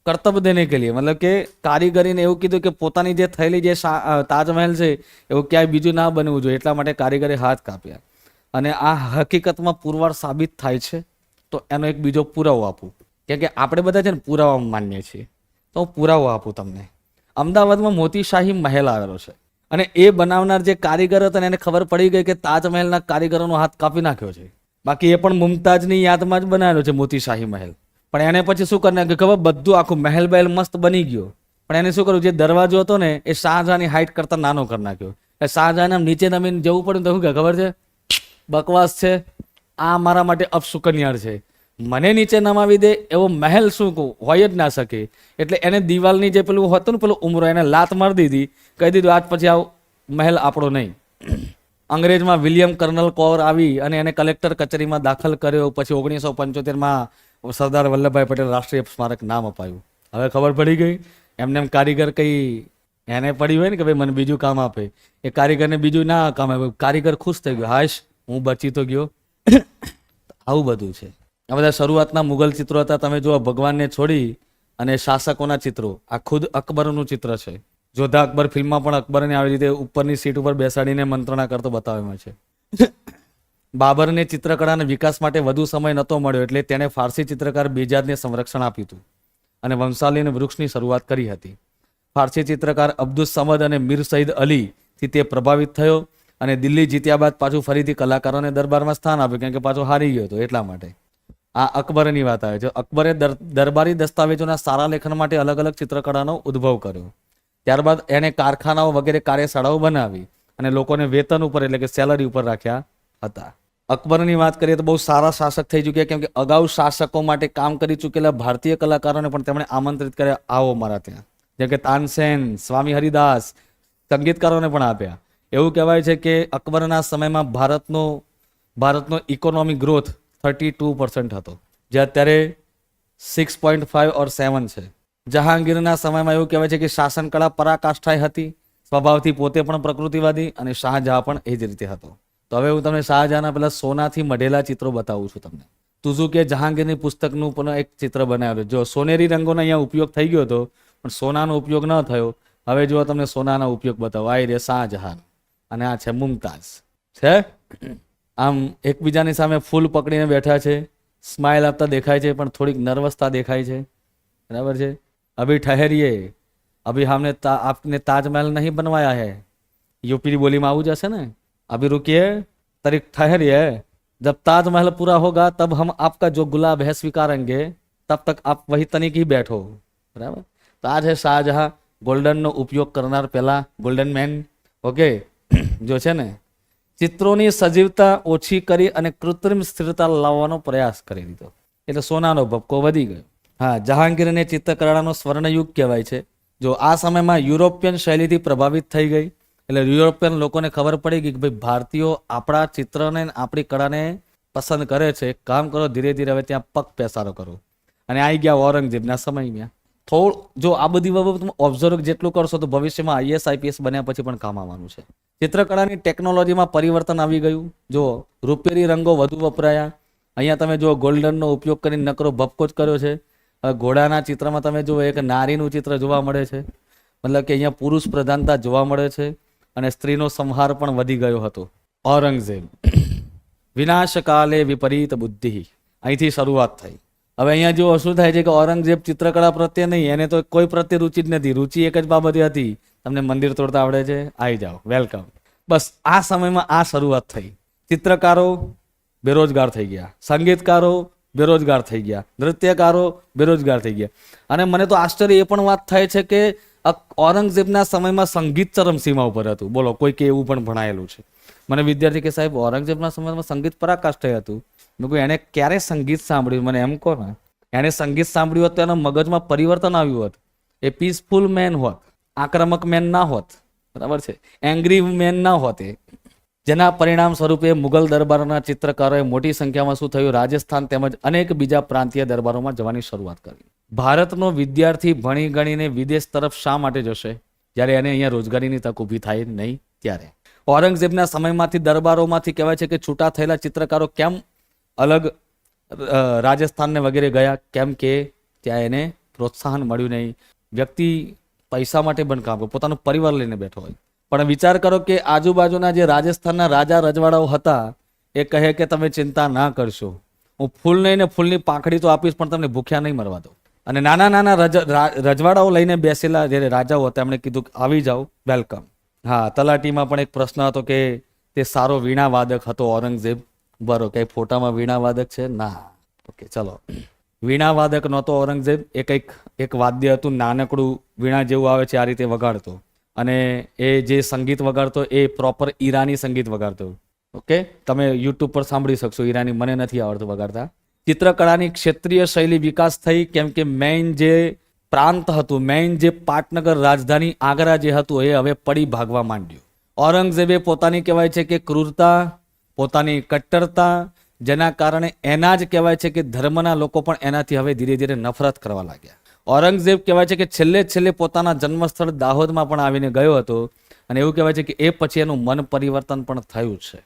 कर्तव्य देने के लिए, मतलब કે કારીગરીને એવું કીધું કે પોતાની જે થયેલી જે તાજમહેલ છે એવું ક્યાંય બીજું ના બનવું જોઈએ, એટલા માટે કારીગરે હાથ કાપ્યા. અને આ હકીકતમાં પુરવાર સાબિત થાય છે. તો એનો એક બીજો પુરાવો આપું, કેમ કે આપણે બધા છે ને પુરાવા માનીએ છીએ. તો હું પુરાવો આપું તમને. અમદાવાદમાં મોતીશાહી મહેલ આવેલો છે, અને એ બનાવનાર જે કારીગર હતા એને ખબર પડી ગઈ કે તાજમહેલના કારીગરોનો હાથ કાપી નાખ્યો છે. બાકી એ પણ મુમતાજની યાદમાં જ બનાવેલો છે મોતીશાહી મહેલ. પણ એને પછી શું કરી નાખ્યું ખબર? બધું આખું મહેલ બહેલ મસ્ત બની ગયો, પણ એને શું કર્યું, જે દરવાજો હતો ને એ શાહજહાંની હાઈટ કરતા નાનો કરી નાખ્યો. શાહજહાંને નીચે નમીને જવું પડ્યું તો શું કે ખબર છે? બકવાસ છે, આ મારા માટે અપશુકનિયાળ છે, મને નીચે નમાવી દે એવો મહેલ શું કહું હોય જ ના શકે. એટલે એને દિવાલની જે પેલું હતું ને પેલું ઉમરો એને લાત મારી દીધી, કહી દીધું આજ પછી આવ મહેલ આપણો નહીં. અંગ્રેજમાં વિલિયમ કર્નલ કૌર આવી અને એને કલેક્ટર કચેરીમાં દાખલ કર્યો. પછી 1975માં સરદાર વલ્લભભાઈ પટેલ રાષ્ટ્રીય સ્મારક નામ અપાયું. હવે ખબર પડી ગઈ. એમને એમ કારીગર કઈ એને પડી હોય ને કે ભાઈ મને બીજું કામ આપે, એ કારીગરને બીજું ના કામ આપે, કારીગર ખુશ થઈ ગયો, હાશ હું બચી તો ગયો. આવું બધું છે. આ બધા શરૂઆતના મુગલ ચિત્રો હતા. તમે જુઓ ભગવાનને છોડી અને શાસકોના ચિત્રો. આ ખુદ અકબરનું ચિત્ર છે. જોધા અકબર ફિલ્મમાં પણ અકબરને આવી રીતે ઉપરની સીટ ઉપર બેસાડીને મંત્રણા કરતો બતાવવામાં છે. બાબરને ચિત્રકળાના વિકાસ માટે વધુ સમય નહોતો મળ્યો, એટલે તેણે ફારસી ચિત્રકાર બેજાદને સંરક્ષણ આપ્યું હતું અને વંશાલી અને વૃક્ષની શરૂઆત કરી હતી. ફારસી ચિત્રકાર અબ્દુલ સમદ અને મીર સઈદ અલીથી તે પ્રભાવિત થયો અને દિલ્હી જીત્યા બાદ પાછું ફરીથી કલાકારોને દરબારમાં સ્થાન આપ્યું, કેમ કે પાછો હારી ગયો હતો એટલા માટે. આ અકબરની વાત આવે છે. અકબરે દરબારી દસ્તાવેજોના સારા લેખન માટે અલગ અલગ ચિત્રકળાનો ઉદ્ભવ કર્યો. ત્યારબાદ એને કારખાનાઓ વગેરે કાર્યશાળાઓ બનાવી અને લોકોને વેતન ઉપર એટલે કે સેલરી ઉપર રાખ્યા હતા. અકબરની વાત કરીએ તો બહુ સારા શાસક થઈ ચૂક્યા, કેમ કે અગાઉ શાસકો માટે કામ કરી ચૂકેલા ભારતીય કલાકારોને પણ તેમણે આમંત્રિત કર્યા, આવો મારા ત્યાં. જેમ કે તાનસેન, સ્વામી હરિદાસ, સંગીતકારોને પણ આપ્યા. એવું કહેવાય છે કે અકબરના સમયમાં ભારતનો ઇકોનોમિક ગ્રોથ 32% હતો, જે અત્યારે 6.5 or 7 છે. જહાંગીરના સમયમાં એવું કહેવાય છે કે શાસનકળા પરાકાષ્ઠાએ હતી. સ્વભાવથી પોતે પણ પ્રકૃતિવાદી અને શાહજહાં પણ એ જ રીતે હતો. તો હવે હું તમને શાહજહાંના પેલા સોનાથી મઢેલા ચિત્રો બતાવું છું તમને. તુઝુ કે જહાંગીરની પુસ્તકનું પણ એક ચિત્ર બનાવેલું. જો સોનેરી રંગોનો અહીંયા ઉપયોગ થઈ ગયો હતો, પણ સોનાનો ઉપયોગ ન થયો. હવે જો તમને સોનાનો ઉપયોગ બતાવો, આ રે શાહજહાં અને આ છે મુમતાઝ છે. આમ એકબીજાની સામે ફૂલ પકડીને બેઠા છે, સ્માઇલ આપતા દેખાય છે, પણ થોડીક નર્વસતા દેખાય છે. બરાબર છે. અભી ઠહેરીએ, અભી हमने आपने ताजमहल नहीं बनवाया है. यूपी બોલીમાં આવું જશે ને. अभी रुकिए, तारीख ठहरिए, जब ताजमहल पूरा होगा तब हम आपका जो गुलाब है स्वीकारेंगे, तब तक आप वही तनिक ही बैठो. बराबर. तो आज है शाहजहां ગોલ્ડનનો ઉપયોગ કરનાર પહેલા ગોલ્ડન મેન. ઓકે. જો છે ને ચિત્રોની સજીવતા ઓછી કરી અને કૃત્રિમ સ્થિરતા લાવવાનો પ્રયાસ કરી દીધો, એટલે સોનાનો ભપકો વધી ગયો. હા, જહાંગીરને ચિત્રકળાનો સ્વર્ણયુગ કહેવાય છે. જો આ સમયમાં યુરોપિયન શૈલીથી પ્રભાવિત થઈ ગઈ, એટલે યુરોપિયન લોકોને ખબર પડી ગઈ કે ભાઈ ભારતીયો આપણા ચિત્રને આપણી કળાને પસંદ કરે છે. કામ કરો, ધીરે ધીરે હવે ત્યાં પગ પેસારો કરો. અને આવી ગયા ઔરંગઝેબના સમયમાં. જો આ બધી બાબત તમે ઓબ્ઝર્વ જેટલું કરશો તો ભવિષ્યમાં આઈએસ આઈપીએસ બન્યા પછી પણ કામ આવવાનું છે. ચિત્રકળાની ટેકનોલોજીમાં પરિવર્તન આવી ગયું. જો રૂપેરી રંગો વધુ વપરાયા. અહીંયા તમે જો ગોલ્ડનનો ઉપયોગ કરીને નકરો ભપકો જ કર્યો છે. હવે ઘોડાના ચિત્રમાં તમે જુઓ એક નારીનું ચિત્ર જોવા મળે છે. મતલબ કે અહીંયા પુરુષ પ્રધાનતા જોવા મળે છે અને સ્ત્રીનો સંહાર પણ વધી ગયો હતો. ઔરંગઝેબ વિનાશકાલે વિપરીત બુદ્ધિ, અહીંથી શરૂઆત થઈ. હવે અહીંયા જો શું થાય છે કે ઔરંગઝેબ ચિત્રકળા પ્રત્યે નહીં, એને તો કોઈ પ્રત્યે રુચિ જ નથી. રુચિ એક જ બાબતે હતી, તમને મંદિર તોડતા આવડે છે, આવી જાઓ, વેલકમ. બસ આ સમયમાં આ શરૂઆત થઈ. ચિત્રકારો બેરોજગાર થઈ ગયા, સંગીતકારો બેરોજગાર થઈ ગયા, નૃત્યકારો બેરોજગાર થઈ ગયા. અને મને તો આશ્ચર્ય એ પણ વાત થાય છે કે ઔરંગઝેબના સમયમાં સંગીત ચરમસીમા ઉપર હતું. બોલો, કોઈ કે એવું પણ ભણાયેલું છે? મને વિદ્યાર્થી કે સાહેબ ઔરંગઝેબના સમયમાં સંગીત પરાકાષ્ઠ હતું. મેં કહ્યું એને ક્યારે સંગીત સાંભળ્યું? મને એમ કહો ને. એને સંગીત સાંભળ્યું હોત તો એના મગજમાં પરિવર્તન આવ્યું હોત. એ પીસફુલ મેન હોત, આક્રમક મેન ના હોત, બરાબર છે, એંગ્રી મેન ના હોત. જેના પરિણામ સ્વરૂપે મુગલ દરબારના ચિત્રકારોએ મોટી સંખ્યામાં શું થયું, રાજસ્થાન તેમજ અનેક બીજા પ્રાંતીય દરબારોમાં જવાની શરૂઆત કરી. ભારતનો વિદ્યાર્થી ભણી ગણીને વિદેશ તરફ શા માટે જશે, જ્યારે એને અહીંયા રોજગારીની તક ઊભી થાય નહીં ત્યારે? ઔરંગઝેબના સમયમાંથી દરબારોમાંથી કહેવાય છે કે છૂટા થયેલા ચિત્રકારો કેમ અલગ રાજસ્થાનને વગેરે ગયા? કેમ કે ત્યાં એને પ્રોત્સાહન મળ્યું નહીં. વ્યક્તિ પૈસા માટે પણ કામ કરે, પોતાનો પરિવાર લઈને બેઠો હોય. પણ વિચાર કરો કે આજુબાજુના જે રાજસ્થાનના રાજા રજવાડાઓ હતા એ કહે કે તમે ચિંતા ના કરશો, હું ફૂલ નહીં ને ફૂલની પાંખડી તો આપીશ પણ તમને ભૂખ્યા નહીં મરવા દો. અને નાના નાના રજવાડાઓ લઈને બેસેલા જે રાજાઓ હતા એમણે કીધું આવી જાઓ, વેલકમ. હા, તલાટીમાં પણ એક પ્રશ્ન હતો કે તે સારો વીણા વાદક હતો ઔરંગઝેબ. બરો કઈ ફોટામાં વીણા વાદક છે? ના. ઓકે, ચલો. વીણા વાદક નહોતો ઔરંગઝેબ. એ કંઈક એક વાદ્ય હતું, નાનકડું વીણા જેવું આવે છે, આ રીતે વગાડતો. અને એ જે સંગીત વગાડતો એ પ્રોપર ઈરાની સંગીત વગાડતો. ઓકે, તમે યુટ્યુબ પર સાંભળી શકશો. ઈરાની મને નથી આવડતું વગાડતા. ચિત્રકળાની ક્ષેત્રીય શૈલી વિકાસ થઈ કેમ કે મેઇન જે પ્રાંત હતું, મેઇન જે પાટનગર રાજધાની આગ્રા જે હતું એ હવે પડી ભાગવા માંડ્યું. ઔરંગઝેબે પોતાની કહેવાય છે કે ક્રૂરતા, પોતાની કટ્ટરતા, જેના કારણે એના જ કહેવાય છે કે ધર્મના લોકો પણ એનાથી હવે ધીરે ધીરે નફરત કરવા લાગ્યા. ઔરંગઝેબ કહેવાય છે કે છેલ્લે પોતાના જન્મસ્થળ દાહોદમાં પણ આવીને ગયો હતો. અને એવું કહેવાય છે કે એ પછી એનું મન પરિવર્તન પણ થયું છે.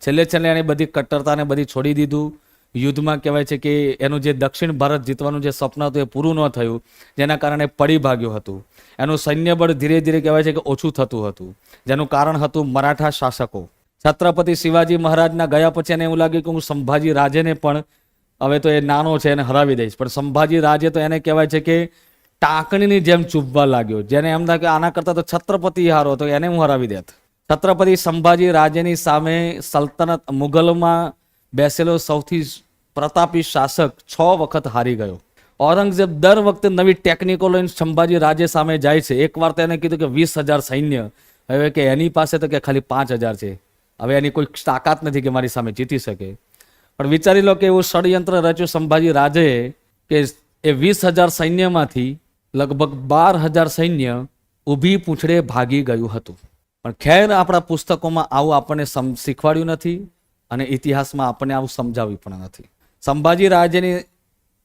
છેલ્લે એને બધી કટ્ટરતાને બધી છોડી દીધું. યુદ્ધમાં કહેવાય છે કે એનું જે દક્ષિણ ભારત જીતવાનું જે સપન હતું એ પૂરું ન થયું, જેના કારણે પડી ભાગ્યું હતું. એનું સૈન્યબળ ધીરે ધીરે કહેવાય છે કે ઓછું થતું હતું, જેનું કારણ હતું મરાઠા શાસકો. છત્રપતિ શિવાજી મહારાજના ગયા પછી એને એવું લાગ્યું કે હું સંભાજી રાજેને પણ હવે તો એ નાનો છે એને હરાવી દઈશ. પણ સંભાજી રાજે તો એને કહેવાય છે કે ટાંકણીની જેમ ચૂપવા લાગ્યો. જેને એમ થાય કે આના કરતા તો છત્રપતિ હારો હતો, એને હું હરાવી દેત. છત્રપતિ સંભાજી રાજેની સામે સલ્તનત મુગલમાં બેસેલો સૌથી પ્રતાપી શાસક 6 વખત હારી ગયો. ઔરંગઝેબ દર વખતે નવી ટેકનિકો લઈને સંભાજી રાજે સામે જાય છે. એકવાર તો એને કીધું કે 20,000 સૈન્ય, હવે કે એની પાસે તો કે ખાલી 5,000 છે. હવે એની કોઈ તાકાત નથી કે મારી સામે જીતી શકે. પણ વિચારી લો કે એવું ષડયંત્ર રચ્યું સંભાજી રાજે કે એ 20,000 સૈન્યમાંથી લગભગ 12,000 સૈન્ય ઊભી પૂંછડે ભાગી ગયું હતું. પણ ખેર આપણા પુસ્તકોમાં આવું આપણને શીખવાડ્યું નથી અને ઇતિહાસમાં આપણને આવું સમજાવ્યું પણ નથી. સંભાજી રાજેની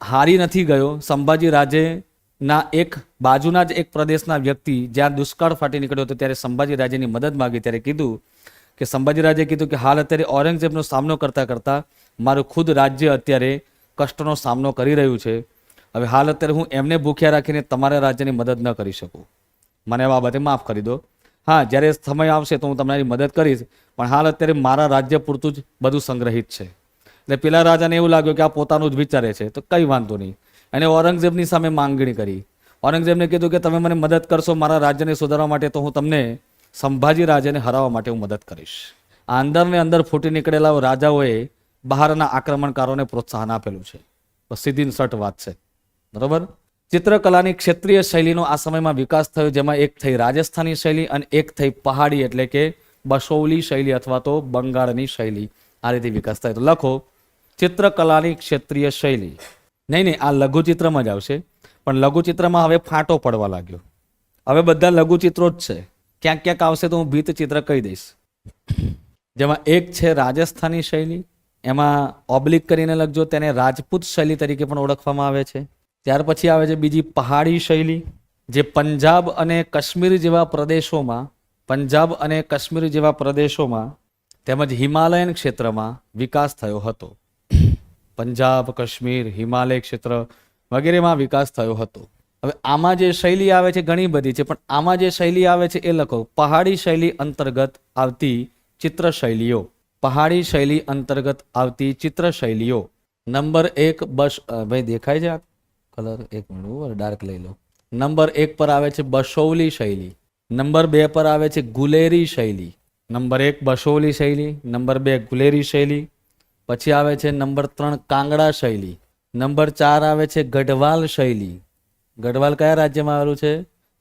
હારી નથી ગયો. સંભાજી રાજેના એક બાજુના જ એક પ્રદેશના વ્યક્તિ જ્યાં દુષ્કાળ ફાટી નીકળ્યો હતો ત્યારે સંભાજી રાજેની મદદ માગી. ત્યારે કીધું કે સંભાજી રાજે કીધું કે હાલ અત્યારે ઔરંગઝેબનો સામનો કરતા કરતા મારું ખુદ રાજ્ય અત્યારે કષ્ટનો સામનો કરી રહ્યું છે. હવે હાલ અત્યારે હું એમને ભૂખ્યા રાખીને તમારા રાજ્યની મદદ ન કરી શકું, મને આ બાબતે માફ કરી દો. હા, જ્યારે સમય આવશે તો હું તમારી મદદ કરીશ, પણ હાલ અત્યારે મારા રાજ્ય પૂરતું જ બધું સંગ્રહિત છે. એટલે પેલા રાજાને એવું લાગ્યું કે આ પોતાનું જ વિચારે છે, તો કંઈ વાંધો નહીં. એને ઔરંગઝેબની સામે માંગણી કરી. ઔરંગઝેબને કીધું કે તમે મને મદદ કરશો મારા રાજ્યને સુધારવા માટે, તો હું તમને સંભાજી રાજ્યને હરાવવા માટે હું મદદ કરીશ. આ અંદરને અંદર ફૂટી નીકળેલા રાજાઓએ બહારના આક્રમણકારોને પ્રોત્સાહન આપેલું છે. તો સીધી સટ વાત છે, બરોબર. ચિત્રકલાની ક્ષેત્રીય શૈલીનો આ સમયમાં વિકાસ થયો, જેમાં એક થઈ રાજસ્થાની શૈલી અને એક થઈ પહાડી એટલે કે બસોલી શૈલી અથવા તો બંગાળની શૈલી. આ રીતે વિકાસ થાય. તો લખો ચિત્રકલાની ક્ષેત્રીય શૈલી. નહીં, આ લઘુચિત્રમાં જ આવશે, પણ લઘુચિત્રમાં હવે ફાંટો પડવા લાગ્યો. હવે બધા લઘુચિત્રો જ છે. ક્યાંક ક્યાંક આવશે તો હું ભીત ચિત્ર કહી દઈશ. જેમાં એક છે રાજસ્થાની શૈલી, એમાં ઓબ્લિક કરીને લખજો. તેને રાજપૂત શૈલી તરીકે પણ ઓળખવામાં આવે છે. ત્યાર પછી આવે છે બીજી પહાડી શૈલી, જે પંજાબ અને કાશ્મીર જેવા પ્રદેશોમાં, પંજાબ અને કાશ્મીર જેવા પ્રદેશોમાં તેમજ હિમાલયન ક્ષેત્રમાં વિકાસ થયો હતો. પંજાબ, કાશ્મીર, હિમાલય ક્ષેત્ર વગેરેમાં વિકાસ થયો હતો. હવે આમાં જે શૈલી આવે છે ઘણી બધી છે, પણ આમાં જે શૈલી આવે છે એ લખો. પહાડી શૈલી અંતર્ગત આવતી ચિત્ર શૈલીઓ. પહાડી શૈલી અંતર્ગત આવતી ચિત્ર શૈલીઓ. નંબર 1 બસ, ભાઈ દેખાય છે આ કલર? એક મિનિટ ડાર્ક લઈ લો. નંબર 1 પર આવે છે બસોલી શૈલી. નંબર 2 પર આવે છે ગુલેરી શૈલી. નંબર 1 બસોલી શૈલી, નંબર 2 ગુલેરી શૈલી, પછી આવે છે નંબર 3 કાંગડા શૈલી, નંબર 4 આવે છે ગઢવાલ શૈલી. ગઢવાલ કયા રાજ્યમાં આવેલું છે?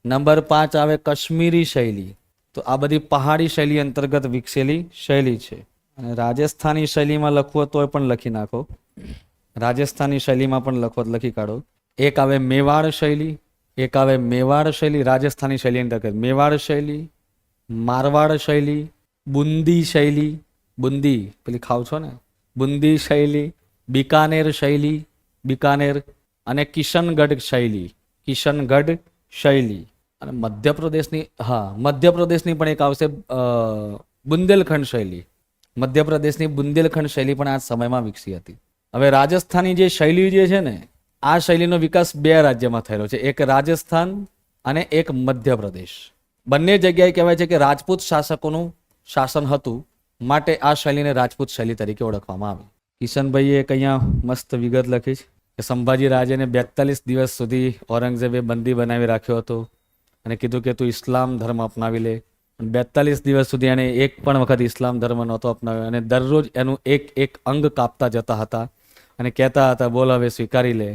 નંબર 5 આવે કાશ્મીરી શૈલી. તો આ બધી પહાડી શૈલી અંતર્ગત વિકસેલી શૈલી છે. અને રાજસ્થાની શૈલીમાં લખવું તો પણ લખી નાખો. રાજસ્થાની શૈલીમાં પણ લખો લખી કાઢો. એક આવે મેવાડ શૈલી, એક આવે મેવાડ શૈલી, રાજસ્થાની શૈલી અંતર્ગત મેવાડ શૈલી, મારવાડ શૈલી, બુંદી શૈલી, બુંદી પેલી ખાવ છો ને, બુંદી શૈલી, બિકાનેર શૈલી, બિકાનેર, અને કિશનગઢ શૈલી, કિશનગઢ શૈલી. અને મધ્યપ્રદેશની, હા મધ્યપ્રદેશની પણ એક આવશે બુંદેલખંડ શૈલી. મધ્યપ્રદેશની બુંદેલખંડ શૈલી પણ આ સમયમાં વિકસી હતી. હવે રાજસ્થાની જે શૈલી જે છે ને, આ શૈલીનો વિકાસ 2 રાજ્યમાં થયેલો છે, એક રાજસ્થાન અને એક મધ્યપ્રદેશ. બંને જગ્યાએ કહેવાય છે કે રાજપૂત શાસકોનું શાસન હતું, માટે આ શૈલીને રાજપૂત શૈલી તરીકે ઓળખવામાં આવી. કિશનભાઈએ એક અહીંયા મસ્ત વિગત લખી છે કે સંભાજી રાજાને 42 દિવસ સુધી ઔરંગઝેબે બંદી બનાવી રાખ્યો હતો અને કીધું કે તું ઇસ્લામ ધર્મ અપનાવી લે. 42 દિવસ સુધી એને એક પણ વખત ઇસ્લામ ધર્મ નહોતો અપનાવ્યો અને દરરોજ એનું એક એક અંગ કાપતા જતા હતા અને કહેતા હતા બોલ હવે સ્વીકારી લે.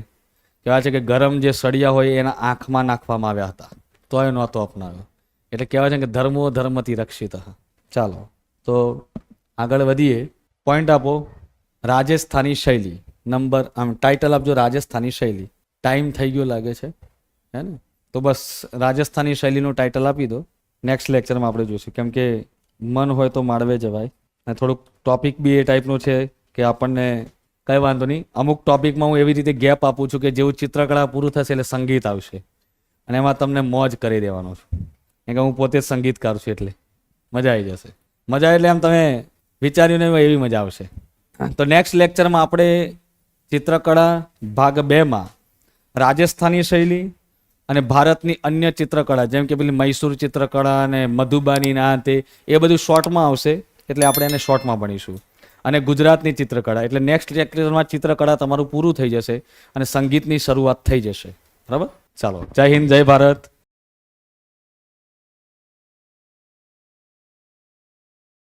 કહેવાય છે કે ગરમ જે સળિયા હોય એના આંખમાં નાખવામાં આવ્યા હતા તોય નહોતો અપનાવ્યો. એટલે કહેવાય છે કે ધર્મો ધર્મથી રક્ષિત. ચાલો તો આગળ વધીએ. પોઈન્ટ આપો. રાજસ્થાની શૈલી નંબર, આમ ટાઇટલ આપજો રાજસ્થાની શૈલી. ટાઈમ થઈ ગયો લાગે છે હે ને? તો બસ રાજસ્થાની શૈલીનું ટાઇટલ આપી દો. નેક્સ્ટ લેક્ચરમાં આપણે જોઈશું, કેમ કે મન હોય તો માળવે જવાય. અને થોડુંક ટોપિક બી એ ટાઈપનું છે કે આપણને કંઈ વાંધો નહીં. અમુક ટોપિકમાં હું એવી રીતે ગેપ આપું છું કે જેવું ચિત્રકળા પૂરું થશે એટલે સંગીત આવશે અને એમાં તમને મોજ કરી દેવાનો છું. કેમ કે હું પોતે જ સંગીતકાર છું એટલે મજા આવી જશે. મજા એટલે આમ તમે વિચાર્યું નહીં હોય એવી મજા આવશે. તો નેક્સ્ટ લેક્ચરમાં આપણે ચિત્રકળા ભાગ 2માં રાજસ્થાની શૈલી અને ભારતની અન્ય ચિત્રકળા જેમ કે પેલી મૈસૂર ચિત્રકળા અને મધુબાની ના તે એ બધું શોર્ટમાં આવશે, એટલે આપણે એને શોર્ટમાં ભણીશું. અને ગુજરાતની ચિત્રકળા, એટલે નેક્સ્ટ લેક્ચરમાં ચિત્રકળા તમારું પૂરું થઈ જશે અને સંગીતની શરૂઆત થઈ જશે. બરાબર? ચાલો, જય હિન્દ, જય ભારત.